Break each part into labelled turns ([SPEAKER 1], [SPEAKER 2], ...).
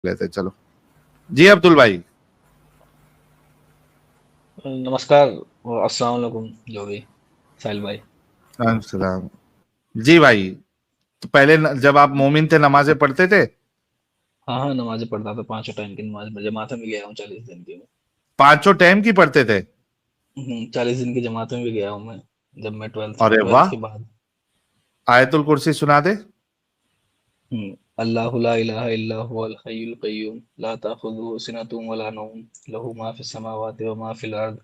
[SPEAKER 1] लेते चलो। जी अब्दुल भाई।
[SPEAKER 2] नमस्कार। अस्सलाम वालेकुम जो भी साहिल भाई।
[SPEAKER 1] सलाम। जी भाई। तो पहले जब आप मोमिन थे नमाजें पढ़ते थे?
[SPEAKER 2] हाँ हाँ, नमाजें पढ़ता था, पांचों टाइम की नमाज में जमात में भी गया हूँ 40 दिन की मैं।
[SPEAKER 1] पांचों टाइम की पढ़ते थे?
[SPEAKER 2] 40 दिन की जमात में भी गया हूँ मैं, जब मैं ट्वेल्थ
[SPEAKER 1] अरे
[SPEAKER 2] ट्वेल्थ
[SPEAKER 1] वाह।
[SPEAKER 2] के बाद।
[SPEAKER 1] आयतुल कुर्सी सुना दे।
[SPEAKER 2] अल्लाहु ला इलाहा इल्ला हुवल हय्युल कय्यूम ला ताखुजुहु सिनतुम वला नौम लहु मा फिस समावाति व मा फिल अर्द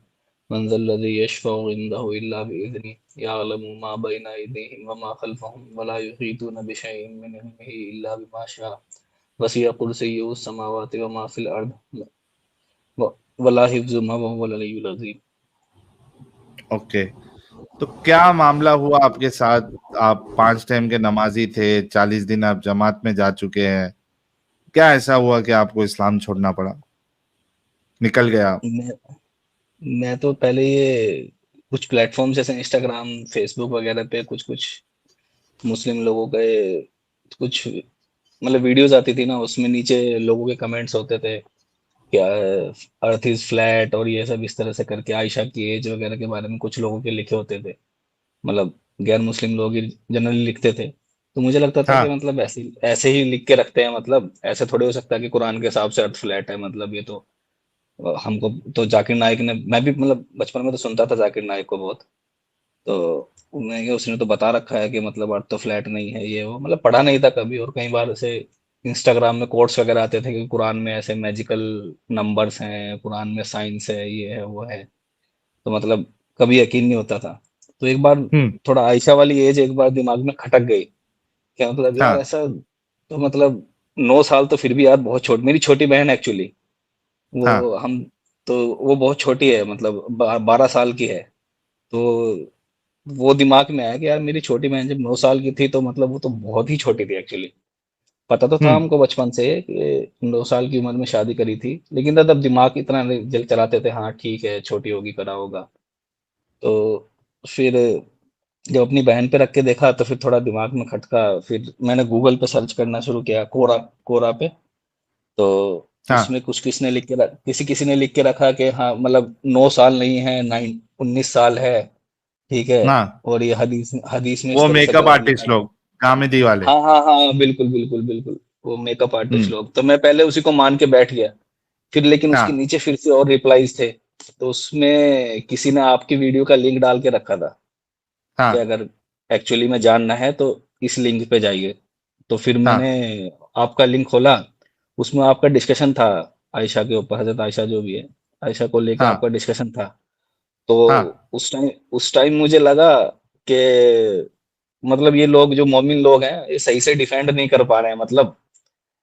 [SPEAKER 2] मन ज़ल्लज़ी यशफ़उ इंदहु इल्ला बिइज़्निहि यअलमु मा बैना अयदीहिम व मा खल्फ़हुम व ला युहीतूना बिशैइन मिन इल्मिहि इल्ला बिमा शाअ वसिअ कुर्सियुहु समावाति व मा फिल अर्द वला हिफ्ज़ुहुमा व हुवल अलिय्युल अज़ीम।
[SPEAKER 1] ओके। तो क्या मामला हुआ आपके साथ? आप पांच टाइम के नमाजी थे, 40 दिन आप जमात में जा चुके हैं। क्या ऐसा हुआ कि आपको इस्लाम छोड़ना पड़ा, निकल गया आप?
[SPEAKER 2] मैं मैं तो पहले ये कुछ प्लेटफॉर्म जैसे इंस्टाग्राम, फेसबुक वगैरह पे कुछ कुछ मुस्लिम लोगों के कुछ मतलब वीडियोस आती थी ना, उसमें नीचे लोगों के कमेंट्स होते थे क्या अर्थ इज फ्लैट और ये सब इस तरह से करके आयशा की एज वगैरह के बारे में कुछ लोगों के लिखे होते थे। मतलब गैर मुस्लिम लोग ही जनरली लिखते थे। तो मुझे लगता था कि
[SPEAKER 1] हाँ।
[SPEAKER 2] मतलब ऐसे ऐसे ही लिख के रखते हैं, मतलब ऐसे थोड़े हो सकता है कि कुरान के हिसाब से अर्थ फ्लैट है, मतलब ये तो हमको तो जाकिर नाइक ने, मैं भी मतलब बचपन में तो सुनता था जाकिर नाइक को बहुत। तो मैं क्या, उसने तो बता रखा है कि मतलब अर्थ तो फ्लैट नहीं है, ये वो मतलब पढ़ा नहीं था कभी। और कई बार ऐसे इंस्टाग्राम में कोट्स वगैरह आते थे कि कुरान में ऐसे मैजिकल नंबर्स हैं, कुरान में साइंस है, ये है वो है। तो मतलब कभी यकीन नहीं होता था। तो एक बार
[SPEAKER 1] हम्म।
[SPEAKER 2] थोड़ा आयशा वाली एज एक बार दिमाग में खटक गई, क्या मतलब यार
[SPEAKER 1] हाँ।
[SPEAKER 2] ऐसा। तो मतलब 9 साल तो फिर भी यार बहुत छोटी, मेरी छोटी बहन एक्चुअली,
[SPEAKER 1] हाँ।
[SPEAKER 2] वो हम, तो वो बहुत छोटी है, मतलब 12 साल की है। तो वो दिमाग में आया कि यार मेरी छोटी बहन जब 9 साल की थी तो मतलब वो तो बहुत ही छोटी थी एक्चुअली। पता तो था
[SPEAKER 1] हम्म।
[SPEAKER 2] हमको बचपन से कि 9 साल की उम्र में शादी करी थी, लेकिन तब दिमाग इतना नहीं जल चलाते थे, हाँ ठीक है छोटी होगी करा होगा। तो फिर जब अपनी बहन पे रख के देखा तो फिर थोड़ा दिमाग में खटका। फिर मैंने गूगल पे सर्च करना शुरू किया, कोरा कोरा पे। तो
[SPEAKER 1] हाँ।
[SPEAKER 2] उसमें कुछ किसने लिख के किसी किसी ने लिख के रखा कि हाँ मतलब 9 साल नहीं है, 19 साल है, ठीक है।
[SPEAKER 1] हाँ।
[SPEAKER 2] और ये हदीस हदीस में इस
[SPEAKER 1] वो
[SPEAKER 2] तरह से
[SPEAKER 1] मेकअप
[SPEAKER 2] लिखा
[SPEAKER 1] आर्टिस्ट
[SPEAKER 2] गया।
[SPEAKER 1] लोग, गामिदी वाले।
[SPEAKER 2] हाँ हाँ हाँ, बिल्कुल बिल्कुल बिल्कुल, वो मेकअप आर्टिस्ट
[SPEAKER 1] हम्म।
[SPEAKER 2] लोग, तो मैं पहले उसी को मान के बैठ गया। फिर लेकिन उसके
[SPEAKER 1] हाँ।
[SPEAKER 2] नीचे फिर से और रिप्लाईज थे। तो उसमें किसी ने आपकी वीडियो का लिंक डाल के रखा था कि
[SPEAKER 1] हाँ।
[SPEAKER 2] अगर एक्चुअली में जानना है तो इस लिंक पे जाइए। तो फिर मैंने
[SPEAKER 1] हाँ।
[SPEAKER 2] आपका लिंक खोला, उसमें आपका डिस्कशन था आयशा के ऊपर, हजरत आयशा जो भी है, आयशा को लेके
[SPEAKER 1] हाँ।
[SPEAKER 2] आपका डिस्कशन था। तो
[SPEAKER 1] हाँ।
[SPEAKER 2] उस टाइम मुझे लगा कि मतलब ये लोग जो मोमिन लोग हैं ये सही से डिफेंड नहीं कर पा रहे हैं, मतलब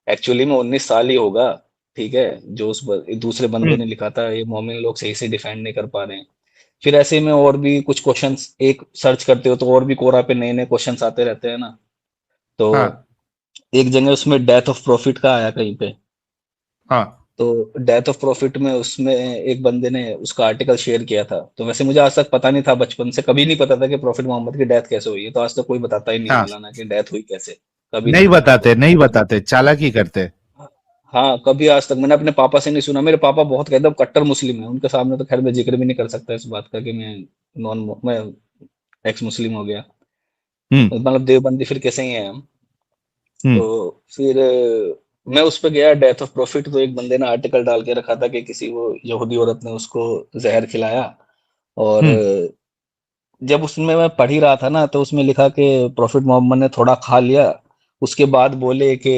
[SPEAKER 2] एक्चुअली में 19 साल ही होगा, ठीक है। जो दूसरे बंदे
[SPEAKER 1] हम्म।
[SPEAKER 2] ने लिखा था ये मोमिन लोग सही से डिफेंड नहीं कर पा रहे हैं। फिर ऐसे में और भी कुछ क्वेश्चंस एक सर्च करते हो तो और भी कोरा पे नए नए क्वेश्चंस आते रहते हैं ना। तो
[SPEAKER 1] हाँ।
[SPEAKER 2] एक जगह उसमें डेथ ऑफ प्रॉफिट का आया कहीं पे।
[SPEAKER 1] हाँ।
[SPEAKER 2] तो डेथ ऑफ प्रॉफिट में उसमें एक बंदे ने उसका आर्टिकल शेयर किया था। तो वैसे मुझे आज तक पता नहीं था, बचपन से कभी नहीं पता था कि प्रॉफिट मोहम्मद की डेथ कैसे हुई है, तो आज तक कोई बताता ही नहीं है
[SPEAKER 1] हाँ।
[SPEAKER 2] मौलाना कि डेथ हुई कैसे। कभी नहीं
[SPEAKER 1] नहीं
[SPEAKER 2] पता
[SPEAKER 1] बताते,
[SPEAKER 2] हमको।
[SPEAKER 1] नहीं बताते, चालाकी करते।
[SPEAKER 2] हाँ, कभी आज तक मैंने अपने पापा से नहीं सुना। मेरे पापा बहुत एकदम कट्टर मुस्लिम है, उनके सामने तो खैर मैं जिक्र भी नहीं कर सकता इस बात का कि मैं एक्स मुस्लिम हो गया।
[SPEAKER 1] हम्म।
[SPEAKER 2] मतलब देवबंदी फिर कैसे ही है हम। तो
[SPEAKER 1] हम्म।
[SPEAKER 2] फिर मैं उस पे गया डेथ ऑफ प्रॉफिट, तो एक बंदे ने आर्टिकल डाल के रखा था कि किसी वो यहूदी औरत ने उसको जहर खिलाया। और
[SPEAKER 1] हम्म।
[SPEAKER 2] जब उसमें मैं पढ़ ही रहा था ना, तो उसमें लिखा कि प्रॉफिट मोहम्मद ने थोड़ा खा लिया, उसके बाद बोले कि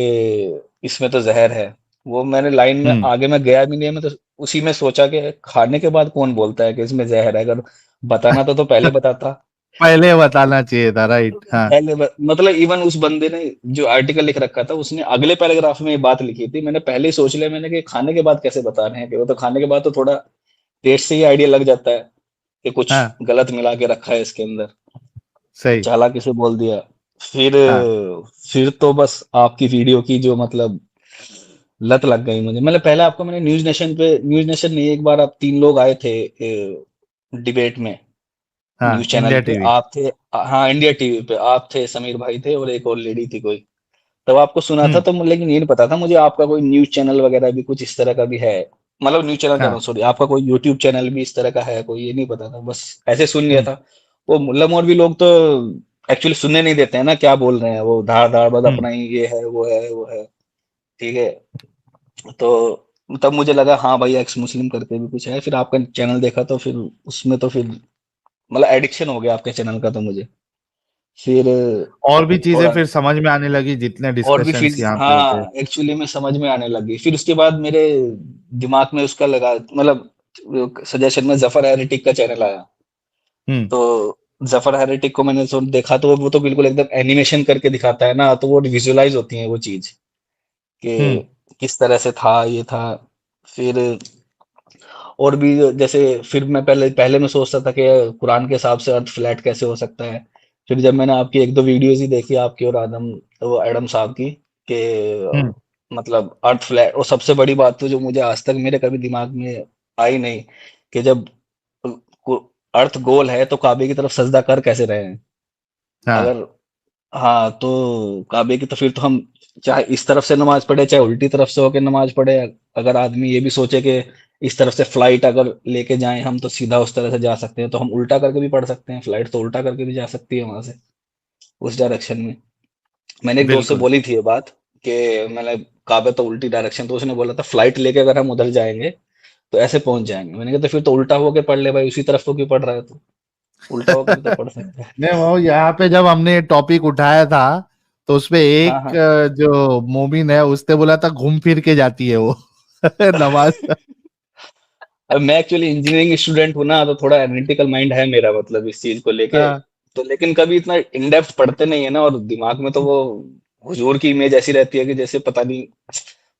[SPEAKER 2] इसमें तो जहर है। वो मैंने लाइन में
[SPEAKER 1] हम्म।
[SPEAKER 2] आगे मैं गया भी नहीं, मैं तो उसी में सोचा कि खाने के बाद कौन बोलता है कि इसमें जहर है, अगर बताना तो पहले बताता।
[SPEAKER 1] पहले बताना चाहिए था, राइट। हाँ।
[SPEAKER 2] मतलब इवन उस बंदे ने जो आर्टिकल लिख रखा था उसने अगले पैराग्राफ में ये बात लिखी थी, मैंने पहले ही सोच लिया, मैंने कि खाने के बाद कैसे बता रहे हैं, कि वो तो खाने के बाद तो थोड़ा टेस्ट से ही आइडिया लग जाता है कि कुछ
[SPEAKER 1] हाँ।
[SPEAKER 2] गलत मिला के रखा है इसके अंदर।
[SPEAKER 1] सही।
[SPEAKER 2] चालाकी से बोल दिया। फिर
[SPEAKER 1] हाँ।
[SPEAKER 2] फिर तो बस आपकी वीडियो की जो मतलब लत लग गई मुझे। मतलब पहले आपको मैंने न्यूज नेशन पे, न्यूज नेशन नहीं, एक बार आप 3 लोग आए थे डिबेट में,
[SPEAKER 1] हाँ।
[SPEAKER 2] न्यूज चैनल
[SPEAKER 1] इंडिया
[SPEAKER 2] पे
[SPEAKER 1] टीवी।
[SPEAKER 2] आप थे। हाँ, इंडिया टीवी पे आप थे, समीर भाई थे और एक और लेडी थी कोई। तब आपको सुना था,
[SPEAKER 1] हम्म।
[SPEAKER 2] तो लेकिन ये नहीं पता था मुझे आपका कोई न्यूज़ चैनल वगैरह भी कुछ इस तरह का भी है। मतलब न्यूज़ चैनल कह रहा
[SPEAKER 1] हाँ।
[SPEAKER 2] हूँ, सॉरी, आपका कोई यूट्यूब चैनल भी इस तरह का है कोई, ये नहीं पता था, बस ऐसे सुन लिया
[SPEAKER 1] हम्म।
[SPEAKER 2] था। वो मुल्ला मौलवी लोग तो एक्चुअली सुनने नहीं देते हैं ना क्या बोल रहे हैं, वो धाड़ धाड़ बस
[SPEAKER 1] हम्म।
[SPEAKER 2] अपना ही ये है वो है वो है। ठीक है। तो तब मुझे लगा हाँ भाई एक्स मुस्लिम करके भी कुछ है, फिर आपका चैनल देखा तो फिर उसमें तो फिर मतलब एडिक्शन हो गया आपके चैनल का, तो मुझे फिर
[SPEAKER 1] और भी चीजें
[SPEAKER 2] थोड़ा
[SPEAKER 1] फिर समझ में आने लगी जितने
[SPEAKER 2] और भी फिर
[SPEAKER 1] डिस्कशंस यहाँ पे होते हैं।
[SPEAKER 2] हाँ एक्चुअली में समझ में आने लगी। फिर उसके बाद मेरे दिमाग में उसका लगा, मतलब सजेशन में जफर हेरिटिक का चैनल आया।
[SPEAKER 1] हम्म।
[SPEAKER 2] तो जफर हेरिटिक को मैंने देखा, तो वो तो बिल्कुल एकदम एनिमेशन करके दिखाता है ना, तो वो विजुअलाइज होती है वो चीज कि
[SPEAKER 1] हम्म।
[SPEAKER 2] किस तरह से था ये था। फिर और भी जैसे, फिर मैं पहले पहले मैं सोचता था कि कुरान के हिसाब से अर्थ फ्लैट कैसे हो सकता है। फिर जब मैंने आपकी एक दो वीडियोस ही देखी, आपकी और आदम, वो एडम साहब की, कि
[SPEAKER 1] हम्म।
[SPEAKER 2] मतलब अर्थ फ्लैट, और सबसे बड़ी बात तो जो मुझे आज तक मेरे कभी दिमाग में आई नहीं, कि जब अर्थ गोल है तो काबे की तरफ सजदा कर कैसे रहे हैं।
[SPEAKER 1] हाँ।
[SPEAKER 2] अगर हाँ, तो काबे की तो फिर तो हम चाहे इस तरफ से नमाज पढ़े चाहे उल्टी तरफ से होके नमाज पढ़े, अगर आदमी ये भी सोचे कि इस तरफ से फ्लाइट अगर लेके जाएं हम तो सीधा उस तरह से जा सकते हैं, तो हम उल्टा करके भी पढ़ सकते हैं, फ्लाइट तो उल्टा करके भी जा सकती है वहां से उस डायरेक्शन में। मैंने एक दोस्त से
[SPEAKER 1] बिल्कुल।
[SPEAKER 2] बोली थी ये बात कि मैंने काबे तो उल्टी डायरेक्शन, तो उसने बोला था फ्लाइट लेके अगर हम उधर जाएंगे तो ऐसे पहुंच जाएंगे। मैंने कहा तो फिर तो उल्टा होके पढ़ ले भाई, उसी तरफ को क्यों पढ़ रहा है तू, उल्टा होके भी तो पढ़ सकता है।
[SPEAKER 1] नहीं, वो यहाँ पे जब हमने टॉपिक उठाया था तो उसपे
[SPEAKER 2] हाँ
[SPEAKER 1] एक
[SPEAKER 2] हाँ।
[SPEAKER 1] जो मोमिन है उसने बोला था घूम फिर के जाती है वो नमाज।
[SPEAKER 2] अब मैं एक्चुअली इंजीनियरिंग स्टूडेंट हूँ ना, तो थोड़ा एनालिटिकल माइंड है मेरा, मतलब इस चीज को लेके।
[SPEAKER 1] हाँ।
[SPEAKER 2] तो लेकिन कभी इतना इन डेप्थ पढ़ते नहीं है ना, और दिमाग में तो वो हुजूर की इमेज ऐसी रहती है कि जैसे पता नहीं,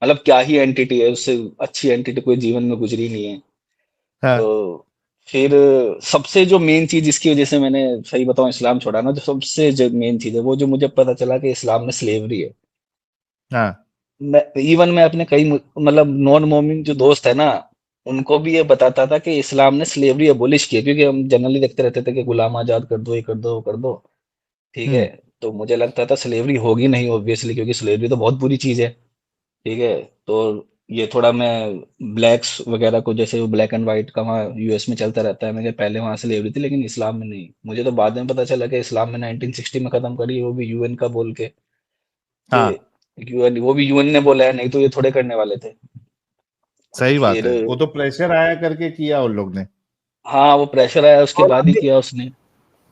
[SPEAKER 2] मतलब क्या ही एंटिटी है, उससे अच्छी एंटिटी कोई जीवन में गुजरी नहीं है।
[SPEAKER 1] हाँ।
[SPEAKER 2] तो फिर सबसे जो मेन चीज जिसकी वजह से मैंने, सही बताऊं, इस्लाम छोड़ा ना, जो सबसे जो मेन चीज है वो जो मुझे पता चला कि इस्लाम में स्लेवरी है।
[SPEAKER 1] हाँ।
[SPEAKER 2] मैं इवन मैं अपने कई मतलब नॉन मोमिन जो दोस्त है ना, उनको भी ये बताता था कि इस्लाम ने स्लेवरी एबोलिश की है, क्योंकि हम जनरली देखते रहते थे कि गुलाम आजाद कर दो, ये कर दो वो कर दो। ठीक है।
[SPEAKER 1] हम्म।
[SPEAKER 2] तो मुझे लगता था स्लेवरी होगी नहीं ऑब्वियसली, क्योंकि स्लेवरी तो बहुत बुरी चीज है। ठीक है। तो ये थोड़ा मैं ब्लैक्स वगैरह को, जैसे वो ब्लैक एंड व्हाइट का वहाँ यूएस में चलता रहता है, मैं पहले वहां स्लेवरी थी, लेकिन इस्लाम में नहीं। मुझे तो बाद में पता चला कि इस्लाम में 1960 में खत्म करी, वो भी यूएन का बोल के कि
[SPEAKER 1] हाँ।
[SPEAKER 2] यूएन, वो भी यूएन ने बोला है, नहीं तो ये थोड़े करने वाले थे।
[SPEAKER 1] सही बात
[SPEAKER 2] फिर
[SPEAKER 1] है, वो तो प्रेशर आया करके किया उन लोग ने।
[SPEAKER 2] हाँ, वो प्रेशर आया उसके
[SPEAKER 3] और
[SPEAKER 2] बाद ही
[SPEAKER 3] अभी
[SPEAKER 2] किया उसने।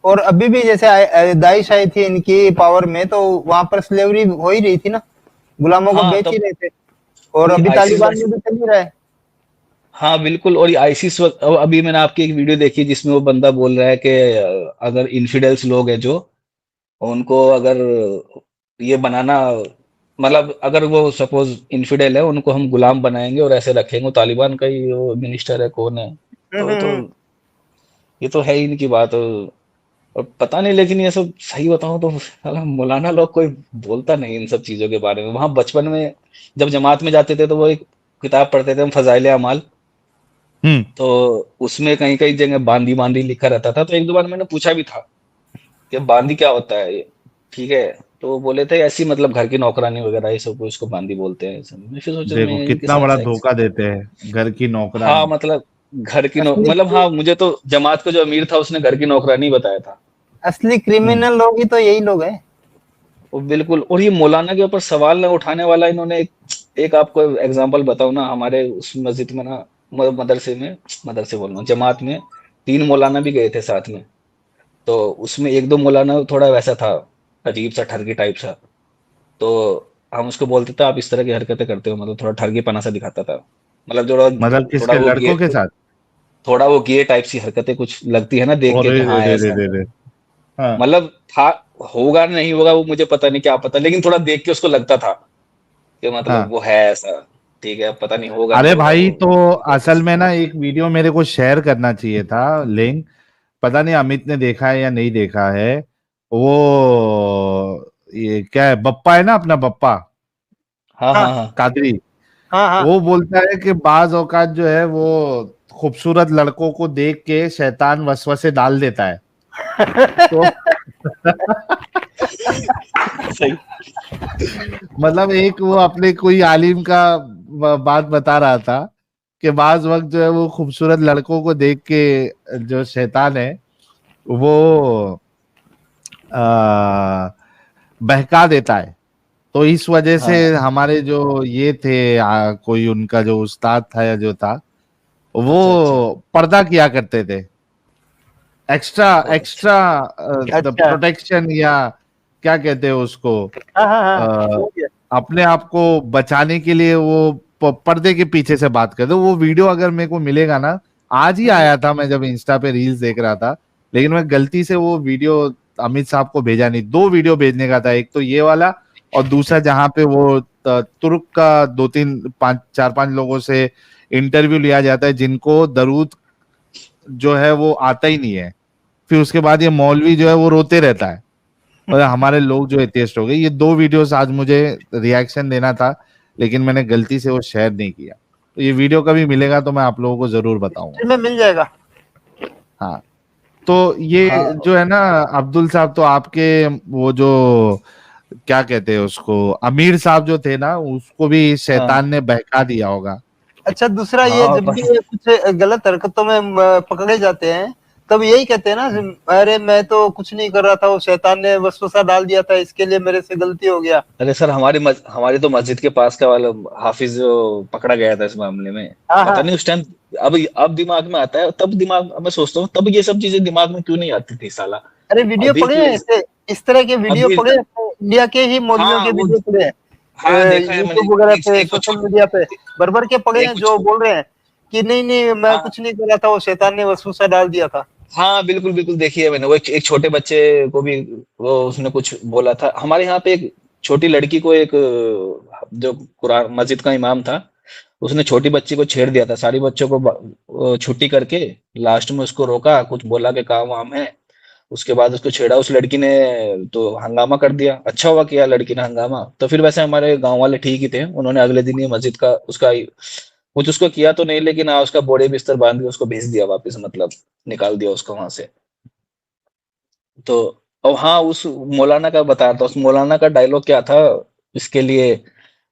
[SPEAKER 3] और अभी भी जैसे दाइश आई थी इनकी पावर में, तो वहां पर स्लेवरी हो ही रही थी ना, गुलामों को
[SPEAKER 2] हाँ
[SPEAKER 3] बेच ही
[SPEAKER 2] तब,
[SPEAKER 3] रहे थे। और
[SPEAKER 2] और ये
[SPEAKER 3] अभी
[SPEAKER 2] आईसिस
[SPEAKER 3] तालिबान में भी चल ही रहा है।
[SPEAKER 2] हाँ बिल्कुल, और ये आईसिस अभी मैंने आपकी एक वीडियो देखी जिसमें वो बंदा बोल रहा है कि अगर इन्फिडेल्स लोग हैं जो, उनको अगर ये बनाना, मतलब अगर वो सपोज इन्फिडेल है, उनको हम गुलाम बनाएंगे और ऐसे रखेंगे। तालिबान का ही वो मिनिस्टर है, कौन है, तो
[SPEAKER 3] हम्म।
[SPEAKER 2] ये तो है ही इनकी बात। और पता नहीं, लेकिन ये सब सही बताऊं तो साला मौलाना लोग कोई बोलता नहीं इन सब चीजों के बारे में। वहां बचपन में जब जमात में जाते थे तो वो एक किताब पढ़ते थे हम, फजाइल अमाल।
[SPEAKER 1] हम्म।
[SPEAKER 2] तो उसमें कहीं कहीं जगह बांदी बांदी लिखा रहता था, तो एक दो बार मैंने पूछा भी था कि बांदी क्या होता है ये। ठीक है। तो वो बोले थे ऐसी, मतलब घर की नौकरानी वगैरह ये सब को इसको बांदी बोलते हैं। ऐसे मैं फिर सोचा
[SPEAKER 1] देखो
[SPEAKER 2] मैं इनके
[SPEAKER 1] कितना
[SPEAKER 2] साथ
[SPEAKER 1] बड़ा
[SPEAKER 2] सेक्स,
[SPEAKER 1] धोखा देते हैं, घर की
[SPEAKER 2] हाँ
[SPEAKER 1] नौकरानी।
[SPEAKER 2] मतलब घर की
[SPEAKER 3] असली
[SPEAKER 2] मतलब हाँ, मुझे तो जमात का जो अमीर था उसने घर की नौकरानी बताया था।
[SPEAKER 3] असली
[SPEAKER 1] हम्म।
[SPEAKER 3] क्रिमिनल लोग ही तो यही लोग हैं।
[SPEAKER 2] वो बिल्कुल, और ये मौलाना के ऊपर सवाल न उठाने वाला इन्होंने एक आपको एग्जांपल बताऊं ना, हमारे उस मस्जिद में ना, मदरसे में, मदरसे बोल रहा हूँ, जमात में 3 मौलाना भी गए थे साथ में। तो उसमें एक दो मौलाना थोड़ा वैसा था, अजीब सा ठरकी टाइप सा। तो हम उसको बोलते थे आप इस तरह की हरकतें करते हो, मतलब थोड़ा ठरकी पना सा दिखाता था, मतलब जो
[SPEAKER 1] मतलब
[SPEAKER 2] थोड़ा
[SPEAKER 1] किसके,
[SPEAKER 2] वो
[SPEAKER 1] लड़कों
[SPEAKER 2] गे
[SPEAKER 1] के साथ?
[SPEAKER 2] थोड़ा वो गे टाइप सी हरकतें कुछ लगती है ना देख के
[SPEAKER 1] अरे
[SPEAKER 2] कि
[SPEAKER 1] रे
[SPEAKER 2] हाँ
[SPEAKER 1] रे रे
[SPEAKER 2] ऐसा
[SPEAKER 1] रे
[SPEAKER 2] है।
[SPEAKER 1] रे। हाँ।
[SPEAKER 2] मतलब था, होगा नहीं होगा वो मुझे पता नहीं, क्या पता, लेकिन थोड़ा देख के उसको लगता था कि मतलब
[SPEAKER 1] हाँ।
[SPEAKER 2] वो है ऐसा। ठीक है, अब पता नहीं होगा नहीं
[SPEAKER 1] अरे
[SPEAKER 2] होगा
[SPEAKER 1] भाई,
[SPEAKER 2] वो।
[SPEAKER 1] तो असल में ना एक वीडियो मेरे को शेयर करना चाहिए था, लिंक। पता नहीं अमित ने देखा है या नहीं देखा है। वो ये क्या है, बप्पा है ना अपना बप्पा
[SPEAKER 2] हाँ हाँ
[SPEAKER 3] हाँ
[SPEAKER 2] हाँ।
[SPEAKER 1] कादरी।
[SPEAKER 3] हाँ हाँ।
[SPEAKER 1] वो बोलता है कि बाज औकात जो है वो खूबसूरत लड़कों को देख के शैतान वसवसे डाल देता है। तो
[SPEAKER 2] सही।
[SPEAKER 1] मतलब एक वो अपने कोई आलिम का बात बता रहा था कि बाज वक्त जो है वो खूबसूरत लड़कों को देख के जो शैतान है वो बहका देता है। तो इस वजह से
[SPEAKER 2] हाँ
[SPEAKER 1] हमारे जो ये थे कोई उनका जो उस्ताद था या जो था वो
[SPEAKER 2] अच्छा अच्छा
[SPEAKER 1] पर्दा किया करते थे, एक्स्ट्रा
[SPEAKER 2] अच्छा
[SPEAKER 1] एक्स्ट्रा द
[SPEAKER 3] अच्छा।
[SPEAKER 1] प्रोटेक्शन या क्या कहते हैं उसको,
[SPEAKER 3] हाँ हाँ हाँ,
[SPEAKER 1] अ,
[SPEAKER 3] समझ गया।
[SPEAKER 1] अपने आप को बचाने के लिए वो पर्दे के पीछे से बात करते। वो वीडियो अगर मेरे को मिलेगा ना, आज ही
[SPEAKER 3] हम्म,
[SPEAKER 1] आया था मैं जब इंस्टा पे रील्स देख रहा था, लेकिन मैं गलती से वो वीडियो अमित साहब को भेजा नहीं। दो वीडियो भेजने का था, एक तो ये वाला और दूसरा जहां पे वो तुर्क का दो तीन पांच चार पांच लोगों से इंटरव्यू लिया जाता है जिनको दरूद जो है वो आता ही नहीं है। फिर उसके बाद ये मौलवी जो है वो रोते रहता है और हमारे लोग जो एथियस्ट हो गए। ये दो वीडियोस आज मुझे रिएक्शन देना था, लेकिन मैंने गलती से वो शेयर नहीं किया। तो ये वीडियो कभी मिलेगा तो मैं आप लोगों को जरूर बताऊंगा।
[SPEAKER 3] में मिल जाएगा।
[SPEAKER 1] हाँ, तो ये
[SPEAKER 2] हाँ
[SPEAKER 1] जो है ना अब्दुल साहब, तो आपके वो जो क्या कहते हैं उसको, अमीर साहब जो थे ना, उसको भी
[SPEAKER 2] हाँ
[SPEAKER 1] शैतान ने बहका दिया होगा।
[SPEAKER 3] अच्छा, दूसरा ये
[SPEAKER 2] हाँ
[SPEAKER 3] जब भी ये कुछ गलत हरकतों में पकड़े जाते हैं, तब यही कहते हैं ना, अरे मैं तो कुछ नहीं कर रहा था, वो शैतान ने वसवसा डाल दिया था, इसके लिए मेरे से गलती हो गया।
[SPEAKER 2] अरे सर हमारी तो मस्जिद के पास का वाला हाफिज जो पकड़ा गया था इस मामले में,
[SPEAKER 3] हाँ
[SPEAKER 2] पता
[SPEAKER 3] हाँ।
[SPEAKER 2] नहीं उस टाइम, अब दिमाग में आता है, तब दिमाग मैं सोचता हूँ तब ये सब चीजें दिमाग में क्यों नहीं आती थी साला।
[SPEAKER 3] अरे वीडियो
[SPEAKER 2] अभी
[SPEAKER 3] पड़े
[SPEAKER 2] के
[SPEAKER 3] हैं ऐसे, इस तरह के वीडियो
[SPEAKER 2] अभी
[SPEAKER 3] पड़े हैं, तो इंडिया के ही मौलवियों
[SPEAKER 2] हाँ
[SPEAKER 3] के
[SPEAKER 2] वो
[SPEAKER 3] वीडियो पड़े
[SPEAKER 2] हाँ
[SPEAKER 3] हैं,
[SPEAKER 2] देखा है मैंने।
[SPEAKER 3] यूट्यूब वगैरह
[SPEAKER 2] एक,
[SPEAKER 3] पे,
[SPEAKER 2] एक वो
[SPEAKER 3] सोशल
[SPEAKER 2] छो,
[SPEAKER 3] मीडिया पे भर के पड़े
[SPEAKER 2] एक
[SPEAKER 3] हैं,
[SPEAKER 2] वो
[SPEAKER 3] जो
[SPEAKER 2] छो,
[SPEAKER 3] बोल रहे हैं कि नहीं नहीं मैं
[SPEAKER 2] हाँ
[SPEAKER 3] कुछ नहीं कर रहा था, वो शैतान ने वसवसा डाल दिया था।
[SPEAKER 2] हाँ बिल्कुल बिल्कुल देखिए मैंने वो एक छोटे बच्चे को भी वो उसने कुछ बोला था। हमारे यहाँ पे एक छोटी लड़की को एक जो कुरान मस्जिद का इमाम था, उसने छोटी बच्ची को छेड़ दिया था। सारी बच्चों को वो छुट्टी करके लास्ट में उसको रोका, कुछ बोला कि काम वाम है, उसके बाद उसको छेड़ा। उस लड़की ने तो हंगामा कर दिया। अच्छा हुआ किया लड़की ने हंगामा। तो फिर वैसे हमारे गांव वाले ठीक ही थे, उन्होंने अगले दिन ही मस्जिद का उसका कुछ उसको किया तो नहीं, लेकिन हाँ उसका बोरे बिस्तर बांध के उसको भेज दिया वापस, मतलब निकाल दिया उसको वहां से। तो और हाँ उस मौलाना का बता रहा था, उस मौलाना का डायलॉग क्या था इसके लिए,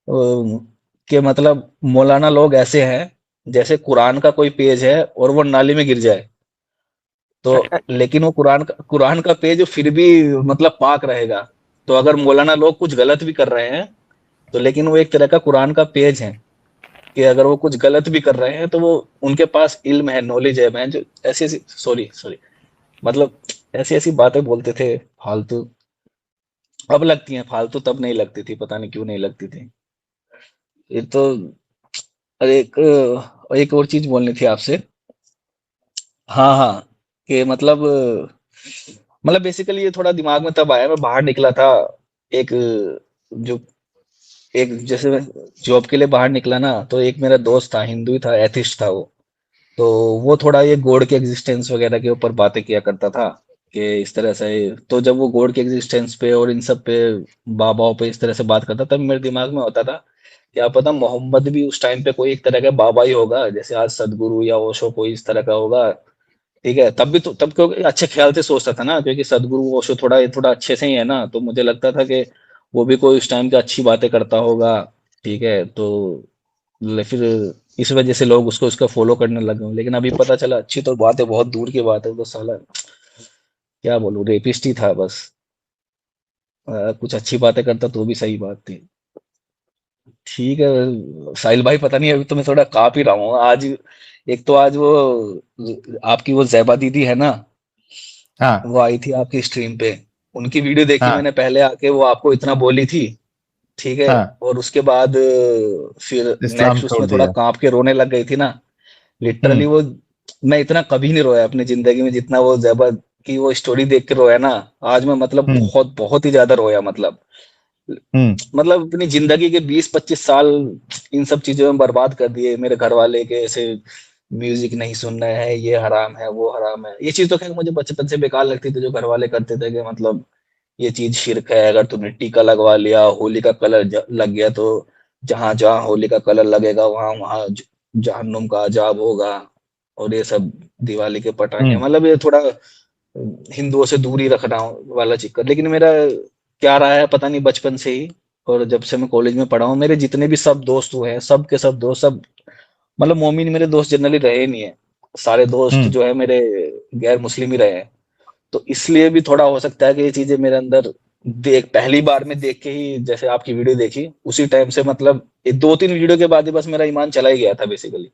[SPEAKER 2] कि मतलब मौलाना लोग ऐसे हैं जैसे कुरान का कोई पेज है और वो नाली में गिर जाए तो, लेकिन वो कुरान का पेज फिर भी मतलब पाक रहेगा। तो अगर मौलाना लोग कुछ गलत भी कर रहे हैं तो लेकिन वो एक तरह का कुरान का पेज है, कि अगर वो कुछ गलत भी कर रहे हैं तो वो उनके पास इल्म है, नॉलेज है। मैं जो ऐसी ऐसी सॉरी सॉरी मतलब ऐसी ऐसी बातें बोलते थे फालतू, अब लगती हैं फालतू, तब नहीं लगती थी, पता नहीं क्यों नहीं लगती थी। ये तो अरे एक और चीज बोलनी थी आपसे। हाँ हाँ, कि मतलब बेसिकली ये थोड़ा दिमाग में तब आया, मैं बाहर निकला था एक जो एक जैसे मैं जॉब के लिए बाहर निकला ना, तो एक मेरा दोस्त था, हिंदू ही था, एथिस्ट था वो। तो वो थोड़ा ये गॉड के एग्जिस्टेंस वगैरह के ऊपर बातें किया करता था कि इस तरह से। तो जब वो गॉड के एग्जिस्टेंस पे और इन सब पे, बाबाओं पे इस तरह से बात करता, तब मेरे दिमाग में होता था क्या पता मोहम्मद भी उस टाइम पे कोई एक तरह का बाबा ही होगा, जैसे आज सदगुरु या ओशो कोई इस तरह का होगा। ठीक है, तब भी तो तब क्योंकि अच्छे ख्याल से सोचता था ना, क्योंकि सदगुरु ओशो थोड़ा थोड़ा अच्छे से ही है ना, तो मुझे लगता था कि वो भी कोई उस टाइम पे अच्छी बातें करता होगा। ठीक है, तो फिर इस वजह से लोग उसको उसका फॉलो करने लगे। लेकिन अभी पता चला अच्छी तो बात है, बहुत दूर की बात है, वो तो साला क्या बोलूं रेपिस्ट ही था बस। कुछ अच्छी बातें करता तो भी सही बात थी। ठीक है साहिल भाई, पता नहीं अभी तो मैं थोड़ा काँप ही रहा हूँ आज। एक तो आज वो आपकी वो जैबा दीदी है ना,
[SPEAKER 1] हाँ
[SPEAKER 2] वो आई थी आपकी स्ट्रीम पे, उनकी वीडियो देखी
[SPEAKER 1] हाँ
[SPEAKER 2] मैंने पहले आके, वो आपको इतना बोली थी। ठीक है,
[SPEAKER 1] हाँ,
[SPEAKER 2] और उसके बाद फिर
[SPEAKER 1] इस्लाम
[SPEAKER 2] नेक्स्ट
[SPEAKER 1] छोड़
[SPEAKER 2] उसमें थोड़ा
[SPEAKER 1] दिया।
[SPEAKER 2] कांप के रोने लग गई थी ना। लिटरली
[SPEAKER 1] हम्म
[SPEAKER 2] वो मैं इतना कभी नहीं रोया अपनी जिंदगी में जितना वो जैबा की वो स्टोरी देख के रोया ना। आज मैं मतलब
[SPEAKER 1] हम्म
[SPEAKER 2] बहुत बहुत ही ज्यादा रोया,
[SPEAKER 1] हम्म
[SPEAKER 2] मतलब अपनी जिंदगी के 20-25 साल इन सब चीजों में बर्बाद कर दिए मेरे घर वाले के, ऐसे म्यूजिक नहीं सुनना है, ये हराम है वो हराम है। ये चीज तो खैर मुझे बचपन से बेकार लगती थी जो घर वाले करते थे, कि मतलब ये चीज शिर्क है, अगर तूने टीका लगवा लिया, होली का कलर लग गया तो जहां जहां होली का कलर लगेगा वहां वहां जहन्नुम का अजाब होगा। और ये सब दिवाली के पटाखे,
[SPEAKER 1] हम्म
[SPEAKER 2] मतलब ये थोड़ा हिंदुओं से दूरी रखना वाला चक्कर। लेकिन मेरा क्या रहा है पता नहीं बचपन से ही, और जब से मैं कॉलेज में पढ़ा हूँ, मेरे जितने भी सब दोस्त हुए हैं, सब के सब दोस्त, सब मतलब मोमिन मेरे दोस्त जनरली रहे ही नहीं है। सारे दोस्त
[SPEAKER 1] हम्म।
[SPEAKER 2] जो है मेरे गैर मुस्लिम ही रहे हैं। तो इसलिए भी थोड़ा हो सकता है कि ये चीजें मेरे अंदर देख पहली बार में देख के ही, जैसे आपकी वीडियो देखी उसी टाइम से, मतलब ये 2-3 वीडियो के बाद ही बस मेरा ईमान चला ही गया था बेसिकली।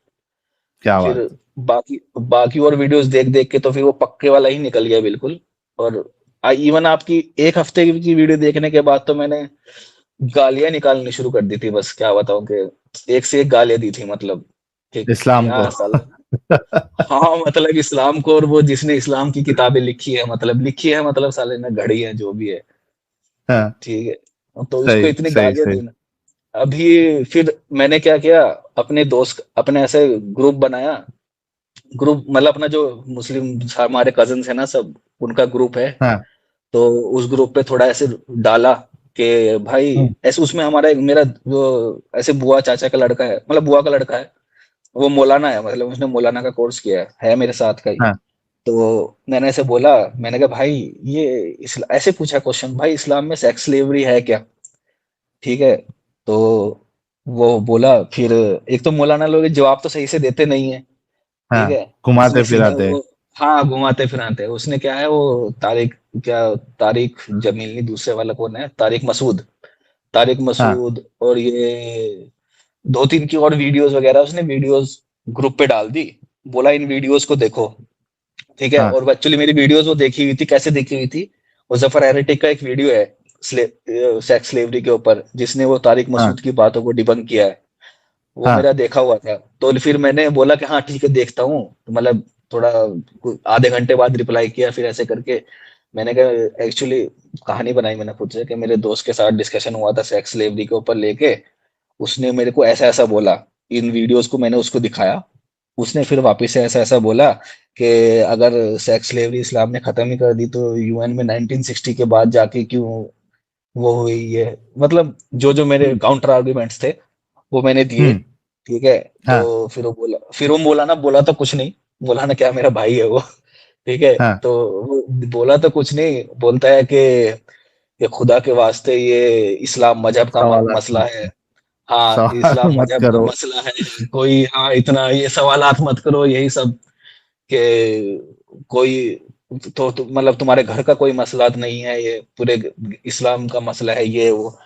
[SPEAKER 1] क्या
[SPEAKER 2] फिर
[SPEAKER 1] बात।
[SPEAKER 2] बाकी बाकी और वीडियोस देख देख के तो फिर वो पक्के वाला ही निकल गया बिल्कुल। और इवन आपकी 1 हफ्ते की वीडियो देखने के बाद तो मैंने गालियां निकालनी शुरू कर दी थी, बस क्या बताऊं कि एक से एक गालियां दी थी, मतलब कि
[SPEAKER 1] इस्लाम को।
[SPEAKER 2] क्या साला। हाँ मतलब इस्लाम को, और वो जिसने इस्लाम की किताबें लिखी है मतलब साले ने घड़ी है जो भी है,
[SPEAKER 1] हाँ,
[SPEAKER 2] ठीक है। तो उसको
[SPEAKER 1] सही
[SPEAKER 2] इतनी
[SPEAKER 1] सही
[SPEAKER 2] गालियां
[SPEAKER 1] सही।
[SPEAKER 2] दी ना। अभी फिर मैंने क्या किया, अपने दोस्त अपने ऐसे ग्रुप बनाया, ग्रुप मतलब अपना जो मुस्लिम हमारे कजन्स है ना सब, उनका ग्रुप है।
[SPEAKER 1] हाँ।
[SPEAKER 2] तो उस ग्रुप पे थोड़ा ऐसे डाला कि भाई
[SPEAKER 1] हम्म।
[SPEAKER 2] ऐसे, उसमें हमारा एक मेरा जो ऐसे बुआ चाचा का लड़का है, मतलब बुआ का लड़का है, वो मौलाना है, मतलब उसने मौलाना का कोर्स किया है मेरे साथ का ही।
[SPEAKER 1] हाँ
[SPEAKER 2] तो मैंने ऐसे बोला, मैंने कहा भाई ये ऐसे पूछा क्वेश्चन, भाई इस्लाम में सेक्स स्लेवरी है क्या, ठीक है। तो वो बोला, फिर एक तो मौलाना लोग जवाब तो सही से देते नहीं है, ठीक
[SPEAKER 1] हाँ,
[SPEAKER 2] है।
[SPEAKER 1] घुमाते
[SPEAKER 2] उसने सीधे
[SPEAKER 1] फिराते।
[SPEAKER 2] वो, हाँ घुमाते फिराते, उसने क्या है वो क्या तारिक जमील नहीं, दूसरे वाला कौन है, तारिक
[SPEAKER 1] हाँ
[SPEAKER 2] मसूद और ये 2-3 की और वीडियोस वगैरह उसने वीडियोस ग्रुप पे डाल दी। बोला इन वीडियोस को देखो, ठीक है।
[SPEAKER 1] हाँ
[SPEAKER 2] और एक्चुअली मेरी वीडियोस वो देखी हुई थी, कैसे देखी हुई थी, वो जफर हेरेटिक का एक वीडियो है सेक्स स्लेवरी के ऊपर, जिसने वो तारिक
[SPEAKER 1] हाँ
[SPEAKER 2] मसूद की बातों को डिबंक किया है, वो
[SPEAKER 1] हाँ।
[SPEAKER 2] मेरा देखा हुआ था। तो फिर मैंने बोला कि हाँ ठीक है देखता हूँ, तो मतलब थोड़ा आधे घंटे बाद रिप्लाई किया, फिर ऐसे करके मैंने कहा एक्चुअली कहानी बनाई मैंने खुद से, कि मेरे दोस्त के साथ डिस्कशन हुआ था सेक्स स्लेवरी के ऊपर लेके, उसने मेरे को ऐसा ऐसा बोला, इन वीडियोस को मैंने उसको दिखाया, उसने फिर वापस से ऐसा ऐसा बोला कि अगर सेक्स स्लेवरी इस्लाम ने खत्म ही कर दी तो यूएन में 1960 के बाद जाके क्यों वो हुई है, मतलब जो जो मेरे
[SPEAKER 1] हम्म।
[SPEAKER 2] काउंटर आर्ग्यूमेंट्स थे वो मैंने दिए,
[SPEAKER 1] हम्म।
[SPEAKER 2] ठीक है। तो
[SPEAKER 1] हाँ
[SPEAKER 2] फिर वो मौलाना बोला तो कुछ नहीं, मौलाना क्या मेरा भाई है वो, ठीक है।
[SPEAKER 1] हाँ।
[SPEAKER 2] तो वो बोला तो कुछ नहीं, बोलता है कि खुदा के वास्ते ये इस्लाम मजहब का
[SPEAKER 1] सवालात
[SPEAKER 2] मसला
[SPEAKER 1] मत,
[SPEAKER 2] है। हाँ
[SPEAKER 1] सवाल
[SPEAKER 2] इस्लाम
[SPEAKER 1] मत
[SPEAKER 2] मजहब का
[SPEAKER 1] करो।
[SPEAKER 2] मसला है, कोई हाँ इतना ये सवालात मत करो, यही सब कि कोई तो मतलब तुम्हारे घर का कोई मसला नहीं है, ये पूरे इस्लाम का मसला है ये वो।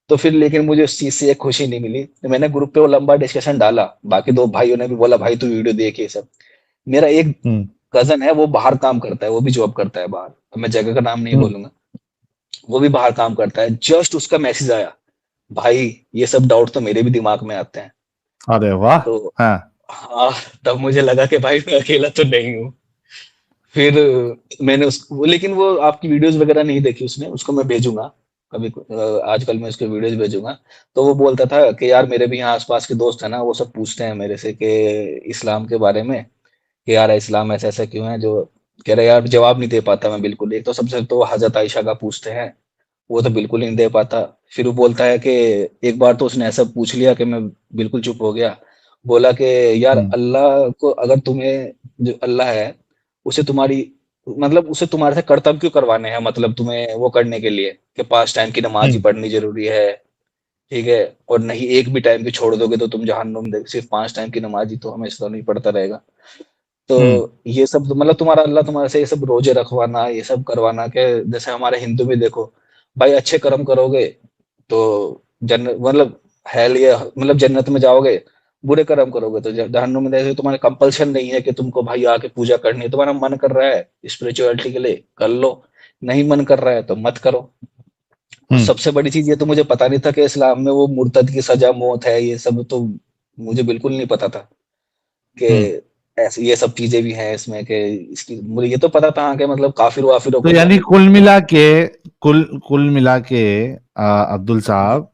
[SPEAKER 2] तो फिर लेकिन मुझे उस चीज से एक खुशी नहीं मिली, तो मैंने ग्रुप पे वो लंबा डिस्कशन डाला, बाकी 2 भाइयों ने भी बोला भाई तू वीडियो देख ये सब। मेरा एक
[SPEAKER 1] हम्म।
[SPEAKER 2] कजन है वो बाहर काम करता है, वो भी जॉब करता है बाहर, अब मैं जगह का नाम नहीं
[SPEAKER 1] हम्म।
[SPEAKER 2] बोलूंगा, वो भी बाहर काम करता है, जस्ट उसका मैसेज आया, भाई ये सब डाउट तो मेरे भी दिमाग में आते हैं।
[SPEAKER 1] अरे वाह।
[SPEAKER 2] तो
[SPEAKER 1] हाँ।
[SPEAKER 2] हाँ, तब मुझे लगा कि भाई मैं अकेला तो नहीं हूँ। फिर मैंने लेकिन वो आपकी वीडियोस वगैरह नहीं देखी उसने, उसको मैं भेजूंगा कभी, आजकल मैं उसके वीडियोस भेजूंगा। तो वो बोलता था कि यार मेरे भी यहाँ आसपास के दोस्त है ना, वो सब पूछते हैं मेरे से कि इस्लाम के बारे में, कि यार इस्लाम ऐसा ऐसा क्यों है, जो कह रहा है यार जवाब नहीं दे पाता मैं बिल्कुल। एक तो सबसे तो हजरत आयशा का पूछते हैं, वो तो बिल्कुल ही नहीं दे पाता। फिर वो बोलता है कि एक बार तो उसने ऐसा पूछ लिया कि मैं बिल्कुल चुप हो गया। बोला कि यार
[SPEAKER 1] हम्म।
[SPEAKER 2] अल्लाह को अगर तुम्हें, जो अल्लाह है उसे तुम्हारी मतलब उसे तुम्हारे से कर्तव्य क्यों करवाने हैं, मतलब तुम्हें वो करने के लिए कि 5 टाइम की नमाज ही
[SPEAKER 1] हम्म।
[SPEAKER 2] पढ़नी जरूरी है, ठीक है। और नहीं एक भी टाइम की छोड़ दोगे तो तुम जहन्नुम दे, सिर्फ 5 टाइम की नमाज ही तो हमेशा तो नहीं पढ़ता रहेगा। तो
[SPEAKER 1] हम्म।
[SPEAKER 2] ये सब मतलब तुम्हारा अल्लाह तुम्हारे से ये सब रोजे रखवाना, ये सब करवाना, के जैसे हमारे हिंदू में देखो भाई, अच्छे कर्म करोगे तो जन्नत मतलब हेल ये मतलब जन्नत में जाओगे, बुरे कर्म करोगे तो जहन्नुम में। जैसे तुम्हारे कंपल्शन नहीं है कि तुमको भाई आके पूजा करनी है, तुम्हारा मन कर रहा है स्पिरिचुअलिटी के लिए कर लो, नहीं मन कर रहा है तो मत करो। और
[SPEAKER 1] हम्म।
[SPEAKER 2] सबसे बड़ी चीज ये तो मुझे पता नहीं था कि इस्लाम में वो मुर्तद की सजा मौत है, ये सब तो मुझे बिल्कुल नहीं पता था कि
[SPEAKER 1] हम्म।
[SPEAKER 2] ऐसे ये सब चीजें भी हैं इसमें, कि इसकी मुझे ये तो पता था कि मतलब काफिर वाफिरों
[SPEAKER 1] तो
[SPEAKER 2] को
[SPEAKER 1] यानी
[SPEAKER 2] जन्नत
[SPEAKER 1] कुल
[SPEAKER 2] मिलेगा।
[SPEAKER 1] मिला के, कुल मिला के अब्दुल
[SPEAKER 2] जी
[SPEAKER 1] साहब,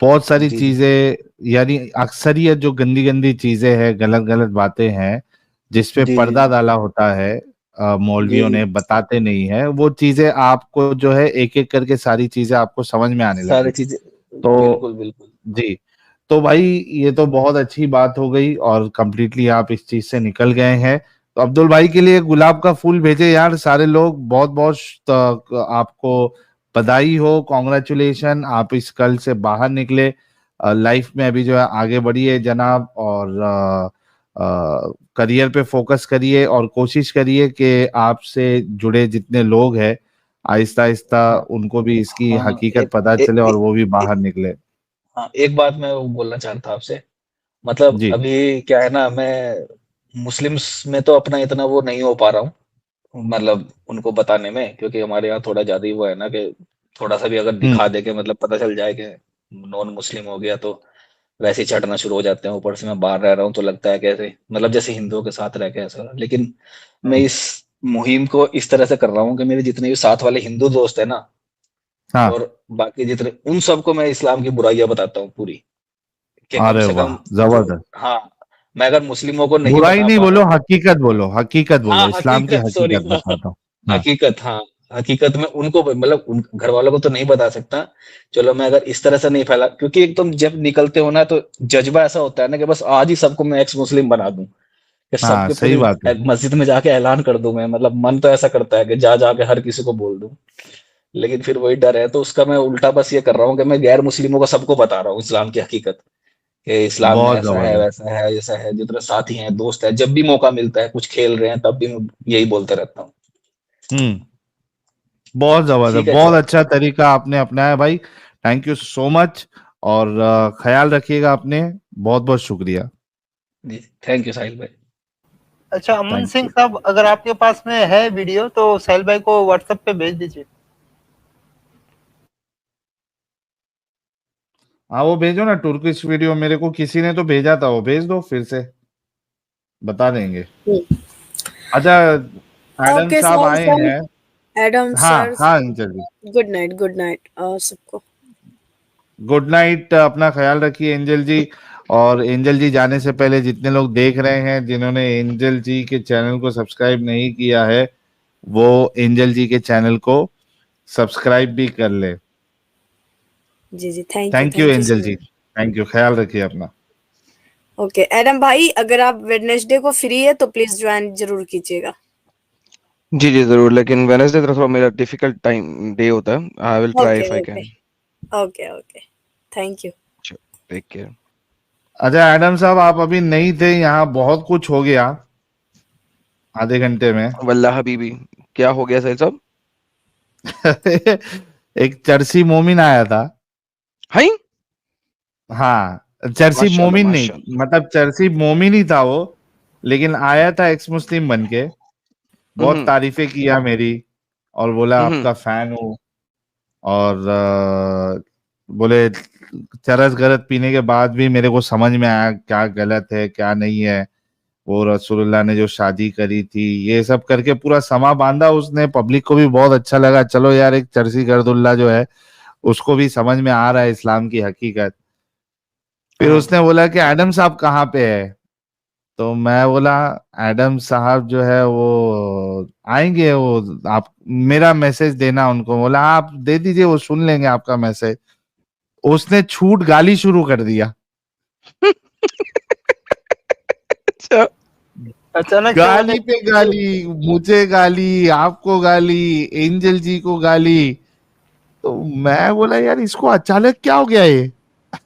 [SPEAKER 1] बहुत सारी
[SPEAKER 2] जी जी
[SPEAKER 1] चीजें, यानी अक्सरियत जो गंदी गंदी चीजें हैं, गलत गलत बातें हैं, जिसपे
[SPEAKER 2] जी जी
[SPEAKER 1] पर्दा डाला होता है,
[SPEAKER 2] जी
[SPEAKER 1] मौलवियों
[SPEAKER 2] जी
[SPEAKER 1] ने बताते नहीं है वो चीजें, आपको जो है एक एक करके सारी चीजें आपको समझ में आने
[SPEAKER 2] सारी
[SPEAKER 1] लगी।
[SPEAKER 2] चीजें
[SPEAKER 1] तो
[SPEAKER 2] बिल्कुल बिल्कुल।
[SPEAKER 1] जी, तो भाई ये तो बहुत अच्छी बात हो गई, और कंप्लीटली आप इस चीज से निकल गए हैं। तो अब्दुल भाई के लिए गुलाब का फूल भेजे यार सारे लोग, बहुत बहुत आपको बधाई हो, कॉन्ग्रेचुलेशन, आप इस कल से बाहर निकले, लाइफ में अभी जो है आगे बढ़िए जनाब, और करियर पे फोकस करिए और कोशिश करिए कि आपसे जुड़े जितने लोग हैं आहिस्ता आहिस्ता उनको भी इसकी
[SPEAKER 2] हाँ,
[SPEAKER 1] हकीकत
[SPEAKER 2] एक
[SPEAKER 1] पता
[SPEAKER 2] ए,
[SPEAKER 1] चले और
[SPEAKER 2] ए,
[SPEAKER 1] वो भी
[SPEAKER 2] ए,
[SPEAKER 1] बाहर निकले।
[SPEAKER 2] हाँ, एक बात मैं वो बोलना चाह रहा था आपसे, मतलब
[SPEAKER 1] जी।
[SPEAKER 2] अभी क्या है ना, मैं मुस्लिम्स में तो अपना इतना वो नहीं हो पा रहा हूँ, मतलब उनको बताने में, क्योंकि हमारे यहाँ थोड़ा ज्यादा ही वो है ना कि थोड़ा सा भी अगर
[SPEAKER 1] हम्म।
[SPEAKER 2] दिखा दे के मतलब पता चल जाए कि नॉन मुस्लिम हो गया, तो वैसे ही चढ़ना शुरू हो जाते हैं। ऊपर से मैं बाहर रह रहा हूँ तो लगता है कैसे, मतलब जैसे हिंदुओं के साथ रह के ऐसा। लेकिन मैं
[SPEAKER 1] हम्म।
[SPEAKER 2] इस मुहिम को इस तरह से कर रहा हूँ कि मेरे जितने भी साथ वाले हिंदू दोस्त है ना,
[SPEAKER 1] हाँ।
[SPEAKER 2] और बाकी जितने, उन सबको मैं इस्लाम की बुराइयां बताता हूँ पूरी, कि कम
[SPEAKER 1] अरे
[SPEAKER 2] से
[SPEAKER 1] वाह,
[SPEAKER 2] कम जो,
[SPEAKER 1] जबरदस्त।
[SPEAKER 2] हाँ, मैं अगर मुस्लिमों को नहीं
[SPEAKER 1] बुराई
[SPEAKER 2] बता
[SPEAKER 1] नहीं
[SPEAKER 2] पा रहा
[SPEAKER 1] बोलो,
[SPEAKER 2] हूँ,
[SPEAKER 1] हकीकत बोलो, हकीकत बोलो,
[SPEAKER 2] हाँ,
[SPEAKER 1] इस्लाम की
[SPEAKER 2] हकीकत, सॉरी,
[SPEAKER 1] हकीकत बताता हूँ। हाँ।
[SPEAKER 2] हकीकत, हाँ, हकीकत में उनको मतलब उन घर वालों को तो नहीं बता सकता। चलो मैं अगर इस तरह से नहीं फैला, क्योंकि एकदम जब निकलते हो ना तो जज्बा ऐसा होता है ना कि बस आज ही सबको मैं एक्स मुस्लिम बना दूं, कि
[SPEAKER 1] हाँ,
[SPEAKER 2] सबके
[SPEAKER 1] सही
[SPEAKER 2] पूरी
[SPEAKER 1] बात है।
[SPEAKER 2] मस्जिद में जाके ऐलान कर दूं मैं, मतलब मन तो ऐसा करता है कि जा जाके हर किसी को बोल दूं। लेकिन फिर वही डर है, तो उसका मैं उल्टा बस ये कर रहा हूँ कि मैं गैर मुस्लिमों को सबको बता रहा हूँ इस्लाम की हकीकत, कि इस्लाम में
[SPEAKER 1] बहुत
[SPEAKER 2] ऐसा है,
[SPEAKER 1] जबरदस्त।
[SPEAKER 2] वैसा है, ऐसा है। जितने साथी हैं, दोस्त हैं, जब भी मौका मिलता है, कुछ खेल रहे हैं तब भी मैं यही बोलते रहता हूँ।
[SPEAKER 1] हम्म। बहुत जबरदस्त,
[SPEAKER 2] ठीक है
[SPEAKER 1] बहुत
[SPEAKER 2] चलो।
[SPEAKER 1] अच्छा तरीका आपने अपनाया भाई। Thank you so much. और ख्याल रखिएगा अपने। बहुत बहुत शुक्रिया।
[SPEAKER 2] जी, थैंक यू साहिल भाई।
[SPEAKER 3] अच्छा अमन
[SPEAKER 1] थैंक
[SPEAKER 3] सिंह
[SPEAKER 1] यू।
[SPEAKER 3] साहब, अगर आपके पास में है वीडियो तो साहिल भाई को व्हाट्सएप पे भेज दीजिए।
[SPEAKER 1] हाँ, वो भेजो ना, तुर्किश वीडियो मेरे को किसी ने तो भेजा था, वो भेज दो फिर से, बता देंगे। अच्छा, एडम
[SPEAKER 4] ओके
[SPEAKER 1] साहब
[SPEAKER 4] साहिल
[SPEAKER 1] आए
[SPEAKER 4] सर,
[SPEAKER 1] हैं।
[SPEAKER 4] एडम
[SPEAKER 1] हाँ
[SPEAKER 4] सर,
[SPEAKER 1] हाँ अंजल जी।
[SPEAKER 4] गुड नाइट सबको।
[SPEAKER 1] गुड नाइट, अपना ख्याल रखिए एंजल जी। और एंजल जी जाने से पहले जितने लोग देख रहे हैं, जिन्होंने एंजल जी के चैनल को सब्सक्राइब नहीं किया है, वो एंजल जी के चैनल को सब्सक्राइब भी कर ले।
[SPEAKER 4] जी जी,
[SPEAKER 1] thank you
[SPEAKER 4] thank you
[SPEAKER 1] angel
[SPEAKER 4] so
[SPEAKER 1] जी,
[SPEAKER 4] मच।
[SPEAKER 1] थैंक यू, ख्याल रखिए अपना।
[SPEAKER 4] ओके एडम भाई, अगर आप वेडनेसडे को फ्री है तो प्लीज ज्वाइन जरूर कीजिएगा।
[SPEAKER 5] जी, जी, ज़रूर, लेकिन वेडनेसडे थोड़ा मेरा डिफ़िकल्ट टाइम डे होता है। I will try
[SPEAKER 4] okay
[SPEAKER 5] if I
[SPEAKER 4] okay
[SPEAKER 5] can.
[SPEAKER 4] Okay okay, thank you.
[SPEAKER 5] चलो, टेक केयर।
[SPEAKER 1] अच्छा एडम साहब, आप अभी नहीं थे यहाँ, बहुत कुछ हो गया आधे घंटे में।
[SPEAKER 5] वल्लाह हबीबी, क्या हो गया साहिल साहब?
[SPEAKER 1] एक चरसी मोमिन आया था।
[SPEAKER 5] हाय!
[SPEAKER 1] हाँ, चरसी
[SPEAKER 5] माशाअल्लाह,
[SPEAKER 1] मोमिन नहीं,
[SPEAKER 5] माशाअल्लाह।
[SPEAKER 1] मतलब चरसी मोमिन ही था वो, लेकिन आया था एक्स मुस्लिम बन के। बहुत
[SPEAKER 5] उहुँ,
[SPEAKER 1] तारीफें किया मेरी, और बोला
[SPEAKER 5] उहुँ,
[SPEAKER 1] आपका फैन हूँ। और बोले चरस गरत पीने के बाद भी मेरे को समझ में आया क्या गलत है क्या नहीं है। वो रसूलुल्लाह ने जो शादी करी थी, ये सब करके पूरा समा बांधा उसने। पब्लिक को भी बहुत अच्छा लगा, चलो यार एक चरसी गर्दुल्ला जो है उसको भी समझ में आ रहा है इस्लाम की हकीकत। फिर
[SPEAKER 5] हाँ,
[SPEAKER 1] उसने बोला कि एडम साहब कहाँ पे है। तो मैं बोला एडम साहब जो है वो आएंगे, वो आप मेरा मैसेज देना उनको। बोला आप दे दीजिए, वो सुन लेंगे आपका मैसेज। उसने छूट गाली शुरू कर दिया।
[SPEAKER 5] अच्छा,
[SPEAKER 3] अचानक से
[SPEAKER 1] गाली पे
[SPEAKER 3] बोले
[SPEAKER 1] गाली, मुझे गाली, आपको गाली, एंजल जी को गाली। तो मैं बोला यार इसको अचानक क्या हो गया ये।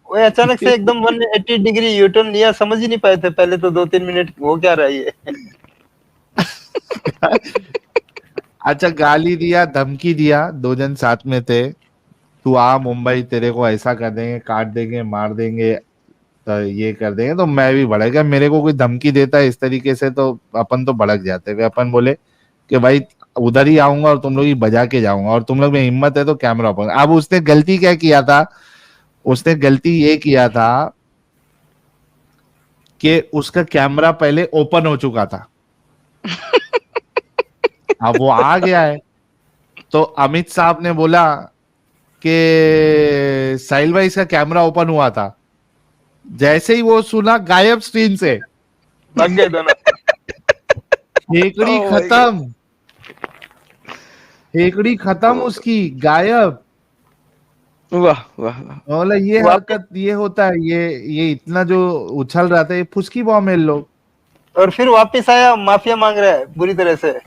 [SPEAKER 3] वो अचानक से एकदम 180 डिग्री यू टर्न लिया, समझ ही नहीं पाए थे पहले तो 2-3 मिनट वो क्या रहा ये।
[SPEAKER 1] अच्छा, गाली दिया, धमकी दिया, दो जन साथ में थे। तू आ मुंबई, तेरे को ऐसा कर देंगे, काट देंगे, मार देंगे, तो ये कर देंगे। तो मैं भी भड़क गया, मेरे को कोई धमकी देता है इस तरीके से तो अपन तो भड़क जाते हैं। अपन बोले कि भाई उधर ही आऊंगा और तुम लोग ही बजा के जाऊंगा, और तुम लोग में हिम्मत है तो कैमरा ओपन। अब उसने गलती क्या किया था, उसने गलती ये किया था कि उसका कैमरा पहले ओपन हो चुका था। अब वो आ गया है, तो अमित साहब ने बोला कि साहिल भाई इसका कैमरा ओपन हुआ था। जैसे ही वो सुना, गायब स्क्रीन से,
[SPEAKER 3] भाग गए दोनों।
[SPEAKER 1] हेकड़ी
[SPEAKER 5] ओह माय गॉड!
[SPEAKER 1] खत्म, हेकड़ी खत्म,
[SPEAKER 5] ओह
[SPEAKER 1] उसकी गायब।
[SPEAKER 5] वाह, वाह, वाह!
[SPEAKER 1] बोला ये
[SPEAKER 3] वापिस,
[SPEAKER 1] हरकत ये होता है, ये इतना जो उछल रहा था ये फुसकी बॉम्ब है लोग।
[SPEAKER 3] और फिर वापिस आया, माफिया मांग रहा है बुरी तरह से।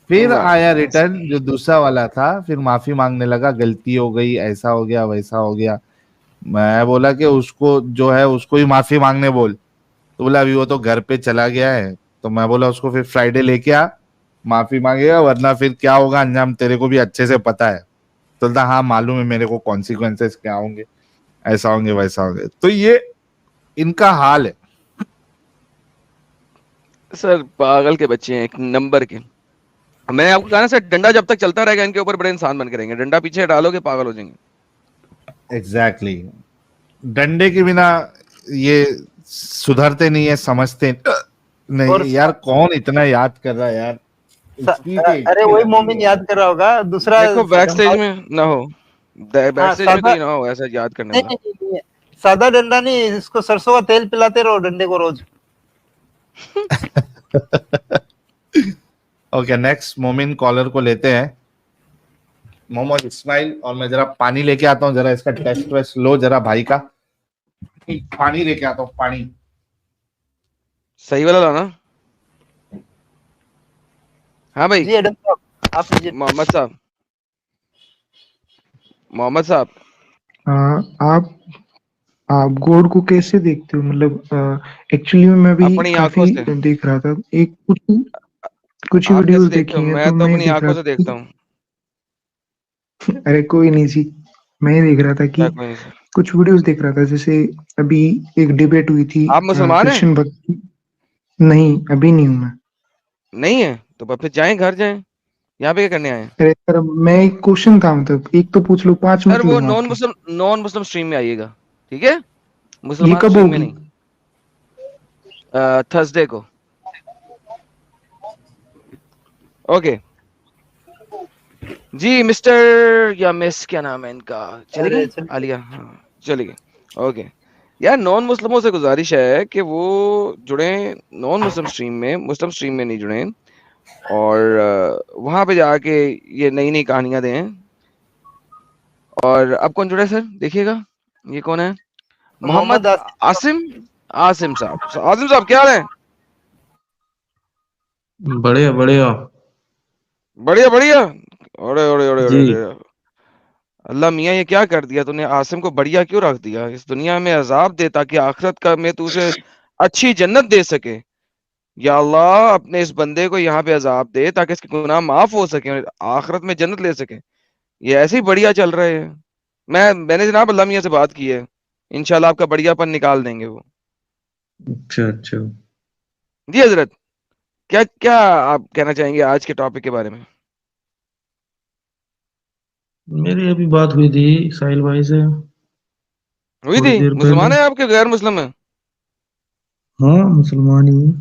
[SPEAKER 1] फिर
[SPEAKER 5] वाह।
[SPEAKER 1] आया रिटर्न जो दूसरा वाला था, फिर माफी मांगने लगा, गलती हो गई, ऐसा हो गया वैसा हो गया। मैं बोला कि उसको जो है उसको ही माफी मांगने बोल। तो बोला अभी वो तो घर पे चला गया है। तो मैं बोला उसको फिर फ्राइडे लेके आ, माफी मांगेगा, वरना फिर क्या होगा अंजाम तेरे को भी अच्छे से पता है। तो बोलता हाँ मालूम है मेरे को कॉन्सिक्वेंसेस क्या होंगे, ऐसा होंगे वैसा होंगे। तो ये इनका हाल है।
[SPEAKER 5] सर पागल के बच्चे हैं एक नंबर के। मैंने आपको कहा ना सर, डंडा जब तक चलता रहेगा इनके ऊपर बड़े इंसान बन के रहेंगे, डंडा पीछे डालोगे पागल हो जाएंगे।
[SPEAKER 1] एग्जैक्टली डंडे के बिना ये सुधरते नहीं है, समझते नहीं।
[SPEAKER 3] और
[SPEAKER 1] यार कौन इतना याद कर रहा है यार, इसकी तो
[SPEAKER 3] अरे
[SPEAKER 1] इतनी
[SPEAKER 3] वही
[SPEAKER 1] लगी
[SPEAKER 3] मोमिन
[SPEAKER 1] है।
[SPEAKER 3] याद कर रहा होगा, दूसरा
[SPEAKER 5] देखो बैक स्टेज
[SPEAKER 3] हाँ
[SPEAKER 5] में ना हो, बैक स्टेज में
[SPEAKER 3] सादा,
[SPEAKER 5] कोई ना हो ऐसा याद करने
[SPEAKER 3] नहीं
[SPEAKER 5] वाला।
[SPEAKER 3] नहीं नहीं नहीं, सादा डंडा नहीं, इसको सरसों का तेल पिलाते रहो डंडे को रोज।
[SPEAKER 1] ओके नेक्स्ट मोमिन कॉलर को लेते हैं, मोहम्मद इस्माइल। और मैं जरा पानी लेके आता हूँ, जरा इसका टेस्ट वेस्ट लो जरा भाई का। पानी लेके आता हूँ, पानी।
[SPEAKER 5] सही वाला लाना। हाँ भाई
[SPEAKER 3] जी एडम साहब, आप लीजिए।
[SPEAKER 5] मोहम्मद साहब, मोहम्मद साहब
[SPEAKER 6] आप गॉड को कैसे देखते हो? मतलब एक्चुअली मैं भी
[SPEAKER 5] अपनी आंखों
[SPEAKER 6] काफी
[SPEAKER 5] से।
[SPEAKER 6] देख रहा था, एक कुछ ही
[SPEAKER 5] आप कैसे
[SPEAKER 6] वीडियोस
[SPEAKER 5] देखते हो?
[SPEAKER 6] देखी हैं,
[SPEAKER 5] मैं
[SPEAKER 6] तो
[SPEAKER 5] तो
[SPEAKER 6] मैं
[SPEAKER 5] अपनी
[SPEAKER 6] देख रहा
[SPEAKER 5] आंखों से
[SPEAKER 6] था
[SPEAKER 5] देखता
[SPEAKER 6] कि
[SPEAKER 5] हूँ।
[SPEAKER 6] अरे कोई नहीं जी, मैं देख रहा था कि
[SPEAKER 5] क्या कोई नहीं सर।
[SPEAKER 6] कुछ वीडियोस देख रहा था, जैसे अभी एक डिबेट हुई थी
[SPEAKER 5] आप मुसलमान हैं?
[SPEAKER 6] कृष्ण भक्त की। नहीं, अभी नहीं हूं मैं।
[SPEAKER 5] नहीं है तो फिर जाएं, घर जाएं, यहाँ पे क्या करने आए हैं?
[SPEAKER 6] अरे सर, मैं एक क्वेश्चन था, मतलब एक तो पूछ लो, 5 मिनट
[SPEAKER 5] सर वो
[SPEAKER 6] लूंगा आपके।
[SPEAKER 5] नॉन मुस्लिम स्ट्रीम में आइएगा, ठीक है?
[SPEAKER 6] ये
[SPEAKER 5] मुसलमान
[SPEAKER 6] कब
[SPEAKER 5] स्ट्रीम में
[SPEAKER 6] होगी?
[SPEAKER 5] नहीं। थर्सडे को। ओके जी। मिस्टर या मिस क्या नाम है इनका, चले
[SPEAKER 3] अरे
[SPEAKER 5] गए?
[SPEAKER 3] चल,
[SPEAKER 5] आलिया, हाँ चले गए। ओके यार, नॉन मुस्लिमों से गुजारिश है कि वो जुड़े नॉन मुस्लिम स्ट्रीम में, मुस्लिम स्ट्रीम में नहीं जुड़े, और वहां पे जाके ये नई नई कहानियां दें। और अब कौन जुड़ा है सर, देखिएगा ये कौन है? मोहम्मद
[SPEAKER 3] मोहम्मद आसिफ।
[SPEAKER 5] आसिम। आसिम साहब, आसिम साहब क्या हाल है?
[SPEAKER 7] बढ़िया बढ़िया।
[SPEAKER 5] बढ़िया बढ़िया। अरे अरे अरे अरे
[SPEAKER 7] जी।
[SPEAKER 5] अरे। अल्लाह मियाँ ये क्या कर दिया तूने? आसिम को बढ़िया क्यों रख दिया? इस दुनिया में अजाब दे ताकि आखिरत का में तुझे अच्छी जन्नत दे सके। या अल्लाह अपने इस बंदे को यहाँ पे अजाब दे ताकि इसके गुनाह माफ हो सके और आखिरत में जन्नत ले सके। ये ऐसे ही बढ़िया चल रहे हैं। मैंने जनाब अल्लाह मियाँ से बात की है, इंशाल्लाह आपका बढ़ियापन निकाल देंगे वो।
[SPEAKER 7] अच्छा अच्छा।
[SPEAKER 5] जी हजरत, क्या क्या आप कहना चाहेंगे आज के टॉपिक के बारे में?
[SPEAKER 7] मेरी अभी बात हुई थी साहिल भाई से
[SPEAKER 5] हुई
[SPEAKER 7] थोड़ी
[SPEAKER 5] थी?
[SPEAKER 7] देर पहले।
[SPEAKER 5] मुसलमान है आपके गैर मुस्लिम है?
[SPEAKER 7] हाँ, मुसलमान ही है।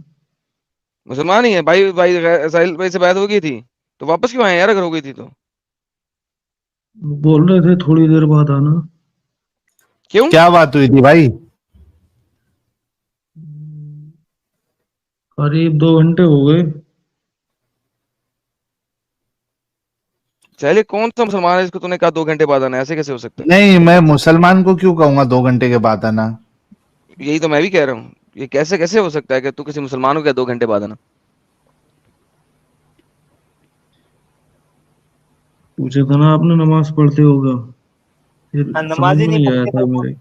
[SPEAKER 5] मुसलमान ही है भाई। साहिल भाई से बात हो गई थी तो वापस क्यों आए यार, अगर हो गई थी तो?
[SPEAKER 7] बोल रहे थे थोड़ी देर बाद आना।
[SPEAKER 5] क्यों?
[SPEAKER 1] क्या बात हुई थी भाई?
[SPEAKER 7] करीब 2 घंटे हो गए।
[SPEAKER 5] चलिए, कौन सा मुसलमान है इसको तूने कहा 2 घंटे बाद आना? ऐसे कैसे हो सकता है?
[SPEAKER 1] नहीं, मैं मुसलमान को क्यों कहूंगा 2 घंटे के बाद आना?
[SPEAKER 5] यही तो मैं भी कह रहा हूँ, ये कैसे कैसे हो सकता है कि तू किसी मुसलमान को क्या 2 घंटे बाद आना?
[SPEAKER 7] पूछा था ना आपने, नमाज पढ़ते होगा, फिर
[SPEAKER 3] हाँ,
[SPEAKER 7] समझ
[SPEAKER 3] नमाज ही
[SPEAKER 7] में
[SPEAKER 3] नहीं
[SPEAKER 7] नहीं आया
[SPEAKER 3] पढ़ते
[SPEAKER 7] था
[SPEAKER 3] तो
[SPEAKER 7] मेरे।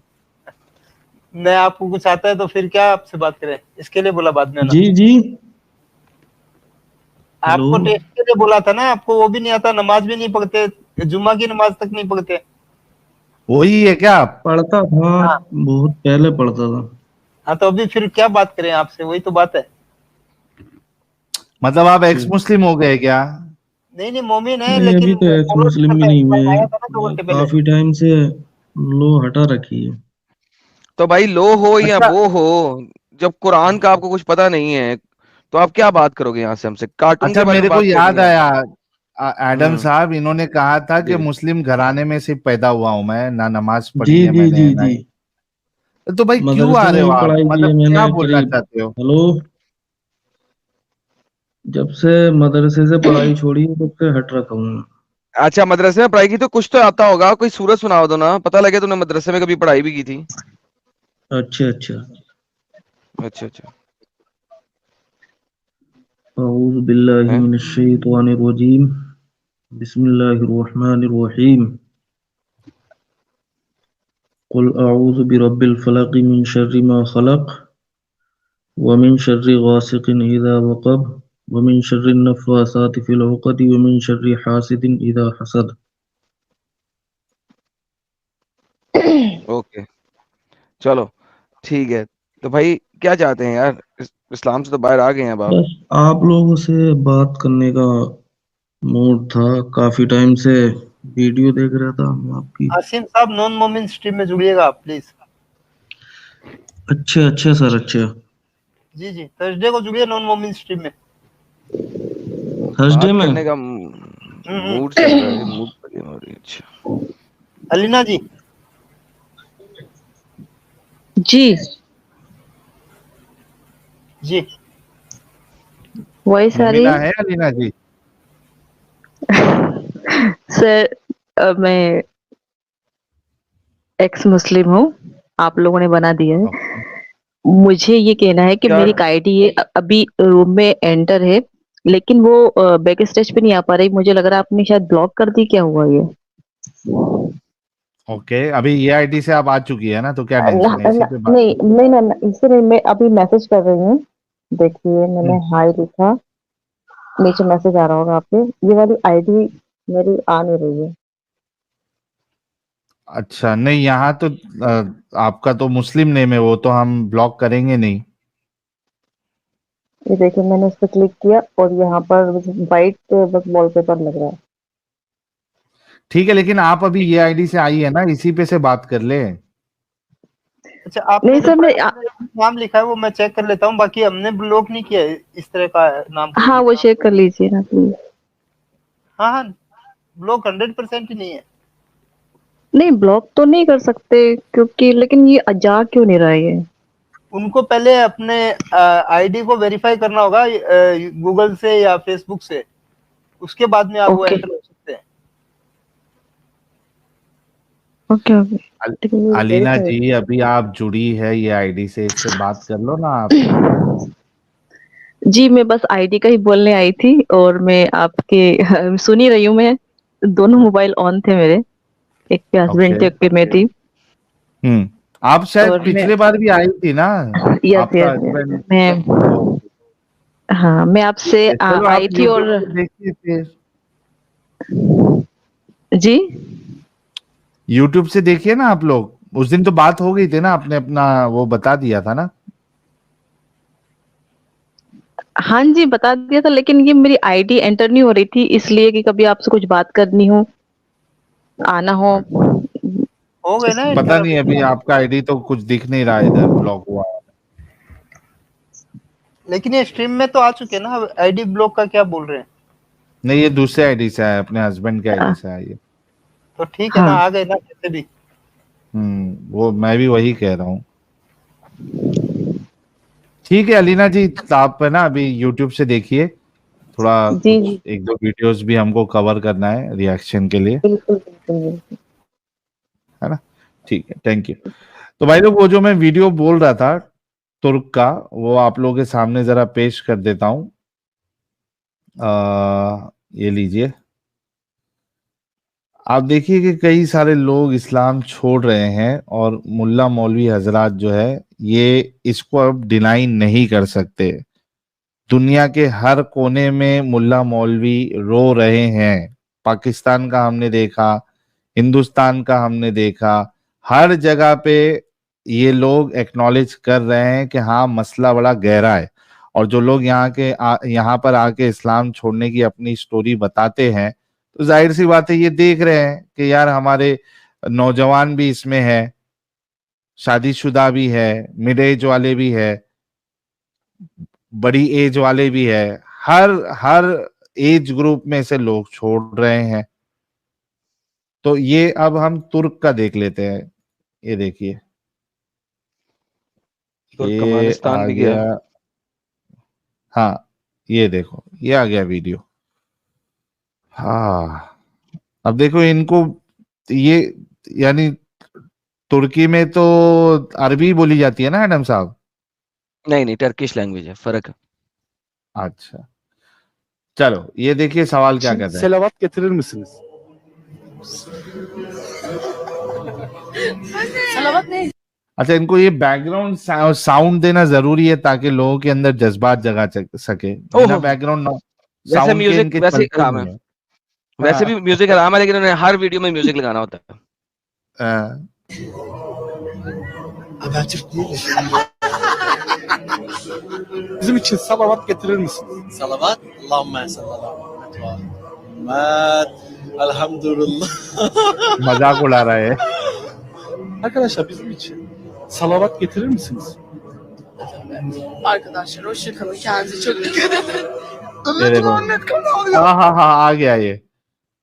[SPEAKER 3] मैं आपको कुछ आता है तो फिर क्या आपसे बात करें, इसके लिए बोला बाद में ना।
[SPEAKER 7] जी जी। हेलो।
[SPEAKER 3] आपको टेस्ट के लिए बोला था ना, आपको वो भी नहीं आता, नमाज भी नहीं पढ़ते, जुम्मा की नमाज तक नहीं पढ़ते।
[SPEAKER 1] वही है क्या आप?
[SPEAKER 7] पढ़ता था,
[SPEAKER 3] हाँ
[SPEAKER 7] बहुत पहले पढ़ता था।
[SPEAKER 3] हाँ, तो अभी फिर क्या बात करें आपसे, वही तो बात है।
[SPEAKER 1] मतलब आप एक्स मुस्लिम हो गए क्या?
[SPEAKER 3] नहीं नहीं, मोमिन है
[SPEAKER 7] नहीं,
[SPEAKER 3] लेकिन
[SPEAKER 7] अभी तो एक्स
[SPEAKER 3] फॉलो नहीं
[SPEAKER 7] मुस्लिम भी
[SPEAKER 3] करता है।
[SPEAKER 7] नहीं
[SPEAKER 3] कल आया था ना 2 घंटे
[SPEAKER 7] हुए,
[SPEAKER 3] पहले।
[SPEAKER 7] काफी टाइम से लो हटा रखी है।
[SPEAKER 5] तो भाई लो हो या
[SPEAKER 1] अच्छा
[SPEAKER 5] वो हो, जब कुरान का आपको कुछ पता नहीं है तो आप क्या बात करोगे यहाँ से? हमसे कार्टून
[SPEAKER 1] अच्छा,
[SPEAKER 5] के बारे में
[SPEAKER 1] मेरे को
[SPEAKER 5] बात
[SPEAKER 1] याद
[SPEAKER 5] करनी है
[SPEAKER 1] आया,
[SPEAKER 5] आपको?
[SPEAKER 1] एडम
[SPEAKER 5] हम्म।
[SPEAKER 1] साहब इन्होंने कहा था कि
[SPEAKER 5] जी
[SPEAKER 1] मुस्लिम घराने में से पैदा हुआ हूं मैं, ना नमाज
[SPEAKER 7] जी
[SPEAKER 1] पढ़ी है
[SPEAKER 7] जी
[SPEAKER 1] मैंने
[SPEAKER 7] जी
[SPEAKER 1] ना।
[SPEAKER 7] जी।
[SPEAKER 1] तो भाई क्यों आ
[SPEAKER 7] मदरसे
[SPEAKER 1] रहे
[SPEAKER 7] में
[SPEAKER 1] हो
[SPEAKER 7] भी
[SPEAKER 1] आप,
[SPEAKER 7] पढ़ाई की
[SPEAKER 1] मतलब
[SPEAKER 7] है
[SPEAKER 1] क्या
[SPEAKER 7] मैंने
[SPEAKER 1] बोलना
[SPEAKER 7] करीब।
[SPEAKER 1] चाहते हो?
[SPEAKER 7] हेलो। जब से मदरसे से पढ़ाई छोड़ी है, तब से हट रखा हूँ मैं।
[SPEAKER 5] अच्छा, मदरसे में पढ़ाई की तो कुछ तो आता होगा, कोई सूरत सुनाओ दो ना, पता लगे तुमने मदरसे में कभी पढ़ाई भी की थी।
[SPEAKER 7] अच्छा अच्छा।
[SPEAKER 5] अच्छा अच्छा।
[SPEAKER 7] अऊज़ु बिल्लाहि
[SPEAKER 5] हैं?
[SPEAKER 7] मिनश शैतानिर रजीम बिस्मिल्लाहिर रहमानिर रहीम कुल अऊज़ु बिरब्बिल फलक मिन शर्रि मा खलक व मिन शर्रि गासिकिन इज़ा वक़ब व मिन शर्रि नफ़्फ़ासाति फ़िल उक़द व मिन शर्रि हासिदिन इज़ा हसद।
[SPEAKER 5] ओके, चलो ठीक है। तो भाई क्या चाहते हैं यार? इस्लाम से तो बाहर आ गए हैं अब आप।
[SPEAKER 7] बस आप लोगों से बात करने का मूड था, काफी टाइम से वीडियो देख रहा था मैं आपकी।
[SPEAKER 3] आसिम साहब नॉन मोमिन स्ट्रीम में जुड़िएगा प्लीज।
[SPEAKER 7] अच्छा अच्छा सर, अच्छा
[SPEAKER 3] जी जी, थर्सडे को जुड़िए नॉन मोमिन स्ट्रीम में।
[SPEAKER 7] थर्सडे
[SPEAKER 5] बात
[SPEAKER 7] में।
[SPEAKER 5] करने का मूड चल रहा है, मूड बढ़िया हो रही है। अच्छा,
[SPEAKER 3] अलीना जी।
[SPEAKER 8] जी
[SPEAKER 3] जी
[SPEAKER 8] वॉइस आ रही
[SPEAKER 1] मुमिना
[SPEAKER 8] है
[SPEAKER 1] है अलीना जी?
[SPEAKER 8] सर। मैं एक्स मुस्लिम हूँ, आप लोगों ने बना दिया है।
[SPEAKER 1] ओके।
[SPEAKER 8] मुझे ये कहना है कि
[SPEAKER 5] क्या
[SPEAKER 8] मेरी आईडी ये अभी रूम में एंटर है, लेकिन वो बैक स्टेज पे नहीं आ पा रही। मुझे लग रहा है आपने शायद ब्लॉक कर दी, क्या हुआ ये?
[SPEAKER 1] ओके, अभी ये आईडी से आप आ चुकी है ना, तो क्या टेंशन है, इसी पे बात।
[SPEAKER 8] नहीं नहीं नहीं, इससे नहीं, मैं अभी मैसेज कर रही हूँ। देखिए मैंने
[SPEAKER 1] हम्म,
[SPEAKER 8] हाय लिखा, नीचे मैसेज आ रहा होगा आपके। ये वाली आईडी मेरी आ नहीं रही है।
[SPEAKER 1] अच्छा, नहीं यहाँ तो आपका तो मुस्लिम नेम है, वो तो हम ब्लॉक करेंगे नहीं।
[SPEAKER 8] ये देखिए मैंने उस पर क्लिक किया और यहाँ पर वाइट बस वॉलपेपर लग रहा है।
[SPEAKER 1] ठीक है, लेकिन आप अभी ये आईडी से आई है ना, इसी पे से बात कर ले।
[SPEAKER 3] अच्छा, आपने
[SPEAKER 8] नहीं
[SPEAKER 3] जो
[SPEAKER 8] सर, मैं
[SPEAKER 3] नाम लिखा है वो मैं चेक कर लेता हूँ, बाकी हमने ब्लॉक नहीं किया है इस तरह का नाम कोई
[SPEAKER 8] हाँ
[SPEAKER 3] भी।
[SPEAKER 8] वो चेक कर लीजिए ना प्लीज।
[SPEAKER 3] हाँ हाँ, ब्लॉक 100% ही नहीं है।
[SPEAKER 8] नहीं ब्लॉक तो नहीं कर सकते क्योंकि, लेकिन ये जा क्यों नहीं रहा है ये?
[SPEAKER 3] उनको पहले अपने आईडी को वेरीफाई करना होगा गूगल से या फेसबुक से, उसके बाद में आप वो
[SPEAKER 8] ओके
[SPEAKER 3] एंटर हो सकते हैं।
[SPEAKER 8] ओके ओके, लेकिन ये
[SPEAKER 1] अलीना
[SPEAKER 8] वेरीफाई।
[SPEAKER 1] जी, अभी आप जुड़ी है ये आईडी से, इससे बात कर लो ना आप।
[SPEAKER 8] जी मैं बस आईडी का ही बोलने आई थी और मैं आपके सुन ही रही हूँ मैं। दोनों मोबाइल ऑन थे मेरे, एक पे हस्बैंड
[SPEAKER 1] ओके।
[SPEAKER 8] थे, एक पे मैं थी।
[SPEAKER 1] आप शायद
[SPEAKER 8] और मैं
[SPEAKER 1] पिछले बार भी आई थी ना,
[SPEAKER 8] यस
[SPEAKER 1] आपका
[SPEAKER 8] यस
[SPEAKER 1] हस्बैंड।
[SPEAKER 8] मैं,
[SPEAKER 1] ओके,
[SPEAKER 8] हाँ मैं आपसे
[SPEAKER 1] चलो आप
[SPEAKER 8] आई थी
[SPEAKER 1] यूट्यूब
[SPEAKER 8] और
[SPEAKER 1] से देखिए फिर।
[SPEAKER 8] जी
[SPEAKER 1] यूट्यूब से देखिए ना आप लोग, उस दिन तो बात हो गई थी ना, आपने अपना वो बता दिया था ना।
[SPEAKER 8] हाँ जी बता दिया था, लेकिन ये मेरी आईडी एंटर नहीं हो रही थी, इसलिए कि कभी आपसे कुछ बात करनी हो, आना हो।
[SPEAKER 3] हो गए ना
[SPEAKER 1] पता
[SPEAKER 3] एंटर
[SPEAKER 1] नहीं,
[SPEAKER 3] अभी।
[SPEAKER 1] अभी आपका आईडी तो कुछ दिख नहीं रहा इधर, ब्लॉक हुआ।
[SPEAKER 3] लेकिन ये स्ट्रीम में तो आ चुके हैं ना, आईडी ब्लॉक का क्या बोल रहे हैं?
[SPEAKER 1] नहीं, ये दूसरे आईडी से आया, अपने हस्बैंड के आईडी से आया ये।
[SPEAKER 3] तो ठीक है ना,
[SPEAKER 8] हाँ
[SPEAKER 3] आ गए ना कैसे भी।
[SPEAKER 1] वो मैं भी वही कह रहा हूँ। ठीक है अलीना जी, तो आप है ना अभी यूट्यूब से देखिए, थोड़ा
[SPEAKER 8] जी जी
[SPEAKER 1] कुछ एक दो वीडियोस भी हमको कवर करना है रिएक्शन के लिए,
[SPEAKER 8] बिल्कुल बिल्कुल बिल्कुल।
[SPEAKER 1] है ना। ठीक है, थैंक यू। तो भाई लोग, वो जो मैं वीडियो बोल रहा था तुर्क का, वो आप लोगों के सामने जरा पेश कर देता हूँ। ये लीजिए, आप देखिए कि कई सारे लोग इस्लाम छोड़ रहे हैं और मुल्ला मौलवी हजरात जो है ये इसको अब डिनाई नहीं कर सकते। दुनिया के हर कोने में मुल्ला मौलवी रो रहे हैं। पाकिस्तान का हमने देखा, हिंदुस्तान का हमने देखा, हर जगह पे ये लोग एक्नॉलेज कर रहे हैं कि हाँ मसला बड़ा गहरा है। और जो लोग यहाँ पर आके इस्लाम छोड़ने की अपनी स्टोरी बताते हैं, तो जाहिर सी बात है ये देख रहे हैं कि यार हमारे नौजवान भी इसमें है, शादीशुदा भी है, मिड एज वाले भी है, बड़ी एज वाले भी है, हर हर एज ग्रुप में से लोग छोड़ रहे हैं। तो ये अब हम तुर्क का देख लेते हैं। ये देखिए,
[SPEAKER 5] और
[SPEAKER 1] ये
[SPEAKER 5] कमालिस्तान
[SPEAKER 1] आ
[SPEAKER 5] भी गया।
[SPEAKER 1] गया। हाँ, ये देखो, ये आ गया वीडियो। हाँ, अब देखो इनको, ये यानी तुर्की में तो अरबी बोली जाती है ना एडम साहब।
[SPEAKER 5] नहीं नहीं, टर्किश लैंग्वेज है, फर्क है।
[SPEAKER 1] अच्छा, चलो ये देखिए सवाल क्या कहता है।
[SPEAKER 9] Selavat getirir misiniz?
[SPEAKER 1] अच्छा, इनको ये बैकग्राउंड साउंड देना जरूरी है ताकि लोगों के अंदर जज्बात जगा सके। बिना
[SPEAKER 5] ओहो।
[SPEAKER 1] बैकग्राउंड
[SPEAKER 5] वैसे
[SPEAKER 1] साउंड के
[SPEAKER 5] म्यूजिक
[SPEAKER 1] इनके
[SPEAKER 5] वैसे
[SPEAKER 1] चलते
[SPEAKER 5] हराम
[SPEAKER 1] नहीं
[SPEAKER 5] है,
[SPEAKER 1] है।
[SPEAKER 5] वैसे
[SPEAKER 1] हाँ,
[SPEAKER 5] भी म्यूजिक हराम है, लेकिन उन्हें हर वीडियो में म्यूजिक लगाना होता है।
[SPEAKER 1] हाँ।
[SPEAKER 9] Bizim için salavat getirir misiniz?
[SPEAKER 10] Salavat. Allahümme salli ala Muhammed. Elhamdülillah.
[SPEAKER 1] मजाक उड़ा रहा है।
[SPEAKER 9] Arkadaşlar bizim için salavat getirir misiniz?
[SPEAKER 11] Arkadaşlar hoşçakalın. Kendinize çok dikkat edin.
[SPEAKER 1] ये देखो, हाँ, आ गया ये।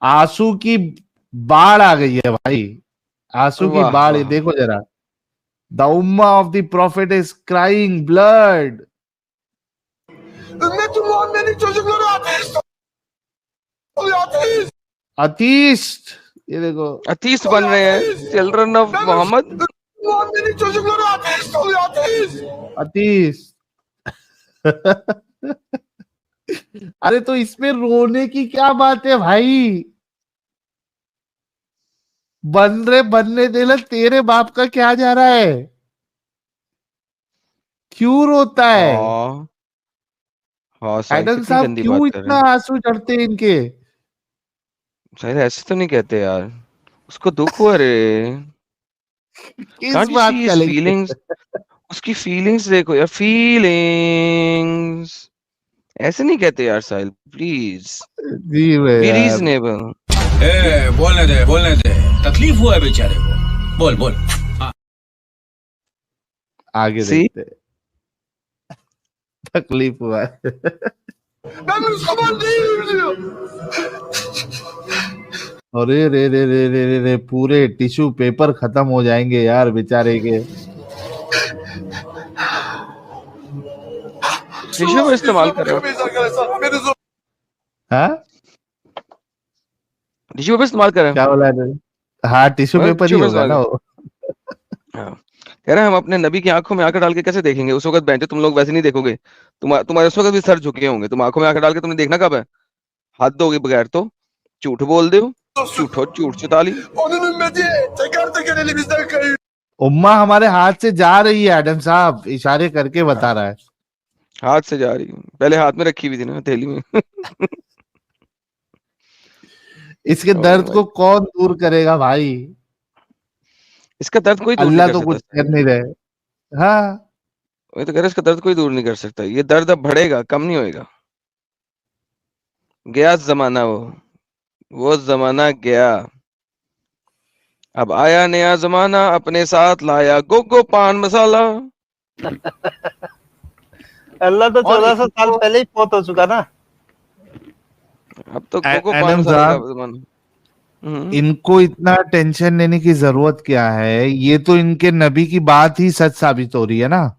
[SPEAKER 1] आंसू की बाढ़ आ गई है भाई, आंसू की
[SPEAKER 5] वाह,
[SPEAKER 1] बाढ़। ये
[SPEAKER 5] वाह।
[SPEAKER 1] देखो जरा, the ummah of the prophet is crying blood.
[SPEAKER 10] Ümmeti Muhammed'in çocukları ateist oluyor, ateist.
[SPEAKER 1] Atheist, ये देखो,
[SPEAKER 5] अतीस्त बन रहे हैं, children of Muhammad.
[SPEAKER 10] Muhammed'in çocukları ateist oluyor, ateist.
[SPEAKER 1] Atheist. अरे तो इसमें रोने की क्या बात है भाई? बनने देना, तेरे बाप का क्या जा रहा है? क्यों रोता है?
[SPEAKER 5] हाँ, हाँ साहिल,
[SPEAKER 1] एडम
[SPEAKER 5] कितनी
[SPEAKER 1] साहब
[SPEAKER 5] गंदी
[SPEAKER 1] क्यों
[SPEAKER 5] बात कर
[SPEAKER 1] इतना
[SPEAKER 5] रहे हैं।
[SPEAKER 1] आंसू चढ़ते हैं इनके?
[SPEAKER 5] साहिल ऐसे तो नहीं कहते यार, उसको दुख हुआ रे।
[SPEAKER 1] किस
[SPEAKER 5] Can't you
[SPEAKER 1] बात
[SPEAKER 5] see
[SPEAKER 1] का
[SPEAKER 5] his
[SPEAKER 1] लेके?
[SPEAKER 5] feelings? उसकी फीलिंग्स देखो यार, फीलिंग्स ऐसे नहीं कहते यार साहिल, प्लीज
[SPEAKER 1] जी मैं
[SPEAKER 5] बी
[SPEAKER 1] यार,
[SPEAKER 5] रीजनेबल।
[SPEAKER 10] बोलने दे, तकलीफ हुआ है बेचारे को, बोल बोल।
[SPEAKER 1] आगे
[SPEAKER 5] See?
[SPEAKER 1] देखते हैं। तकलीफ हुआ है।
[SPEAKER 10] Ben Müslüman değilim diyor.
[SPEAKER 1] अरे रे, पूरे टिश्यू पेपर खत्म हो जाएंगे यार बेचारे के।
[SPEAKER 5] टिश्यू पेपर इस्तेमाल कर रहे हो?
[SPEAKER 10] Bakamayız arkadaşlar, haberiniz olsun.
[SPEAKER 1] हाँ,
[SPEAKER 5] टिश्यू पेपर इस्तेमाल कर रहे
[SPEAKER 1] क्या बोला है? हाँ, टिश्यू
[SPEAKER 5] हाँ,
[SPEAKER 1] पेपर ही
[SPEAKER 5] टिश्यू पेपर
[SPEAKER 1] होगा
[SPEAKER 5] इस्तेमाल
[SPEAKER 1] ना
[SPEAKER 5] कर।
[SPEAKER 1] वो।
[SPEAKER 5] हाँ, कह रहे हैं हम अपने नबी की आंखों में आंखें डाल के कैसे देखेंगे? उस वक्त बैठे तुम लोग वैसे नहीं देखोगे, तुम्हारे उस वक्त भी सर झुके होंगे, तुम आंखों में आंखें डाल के तुमने देखना कब है? हाथ दोगे बगैर तो झूठ बोल दो, झूठ चिता ली।
[SPEAKER 10] Onun ümmeti teker teker elimizden kayıyor.
[SPEAKER 1] उम्मा हमारे हाथ से जा रही है, एडम साहब इशारे करके बता रहा है।
[SPEAKER 5] हाथ से जा रही, पहले हाथ में रखी हुई थी ना थैली में।
[SPEAKER 1] इसके
[SPEAKER 5] ओ
[SPEAKER 1] दर्द
[SPEAKER 5] भाई,
[SPEAKER 1] को कौन दूर करेगा भाई?
[SPEAKER 5] इसका दर्द कोई दूर नहीं
[SPEAKER 1] अल्लाह
[SPEAKER 5] कर
[SPEAKER 1] तो
[SPEAKER 5] सकता
[SPEAKER 1] कुछ कर
[SPEAKER 5] साहिल।
[SPEAKER 1] नहीं रहे। हाँ,
[SPEAKER 5] मैं तो कह रहा इसका दर्द कोई दूर नहीं कर सकता, ये दर्द अब बढ़ेगा, कम नहीं होएगा। गया जमाना, वो जमाना गया, अब आया नया जमाना, अपने साथ लाया गोगो पान मसाला।
[SPEAKER 3] अल्लाह तो
[SPEAKER 1] और
[SPEAKER 3] 1400 साल
[SPEAKER 1] इनको
[SPEAKER 3] पहले ही फौत हो चुका ना।
[SPEAKER 5] अब तो गोगो पान
[SPEAKER 1] एडम
[SPEAKER 5] मसाले का
[SPEAKER 1] साहब,
[SPEAKER 5] जमाना।
[SPEAKER 1] इनको इतना टेंशन लेने की जरूरत क्या है? ये तो इनके नबी की बात ही सच साबित हो रही है ना।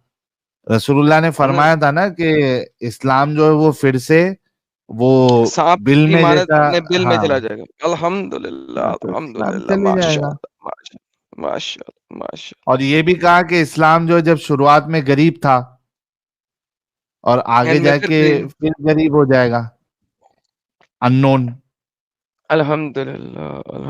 [SPEAKER 1] रसूलुल्लाह ने फरमाया था ना कि इस्लाम जो है वो फिर से वो
[SPEAKER 5] सांप
[SPEAKER 1] बिल
[SPEAKER 5] की
[SPEAKER 1] में
[SPEAKER 5] मानद
[SPEAKER 1] जैसा,
[SPEAKER 5] अपने बिल में चला
[SPEAKER 1] हाँ,
[SPEAKER 5] जाएगा। अल्हम्दुलिल्लाह,
[SPEAKER 1] तो इस्लाम
[SPEAKER 5] अल्हम्दुलिल्लाह,
[SPEAKER 1] चले जाएगा।
[SPEAKER 5] माशाअल्लाह, माशाअल्लाह, माशाअल्लाह, माशाअल्लाह।
[SPEAKER 1] और ये भी कहा कि इस्लाम जो है जब शुरुआत में गरीब था और आगे
[SPEAKER 5] एंड में फिर
[SPEAKER 1] जाके
[SPEAKER 5] भी
[SPEAKER 1] फिर गरीब हो जाएगा, अननोन।
[SPEAKER 5] अल्हम्दुलिल्लाह।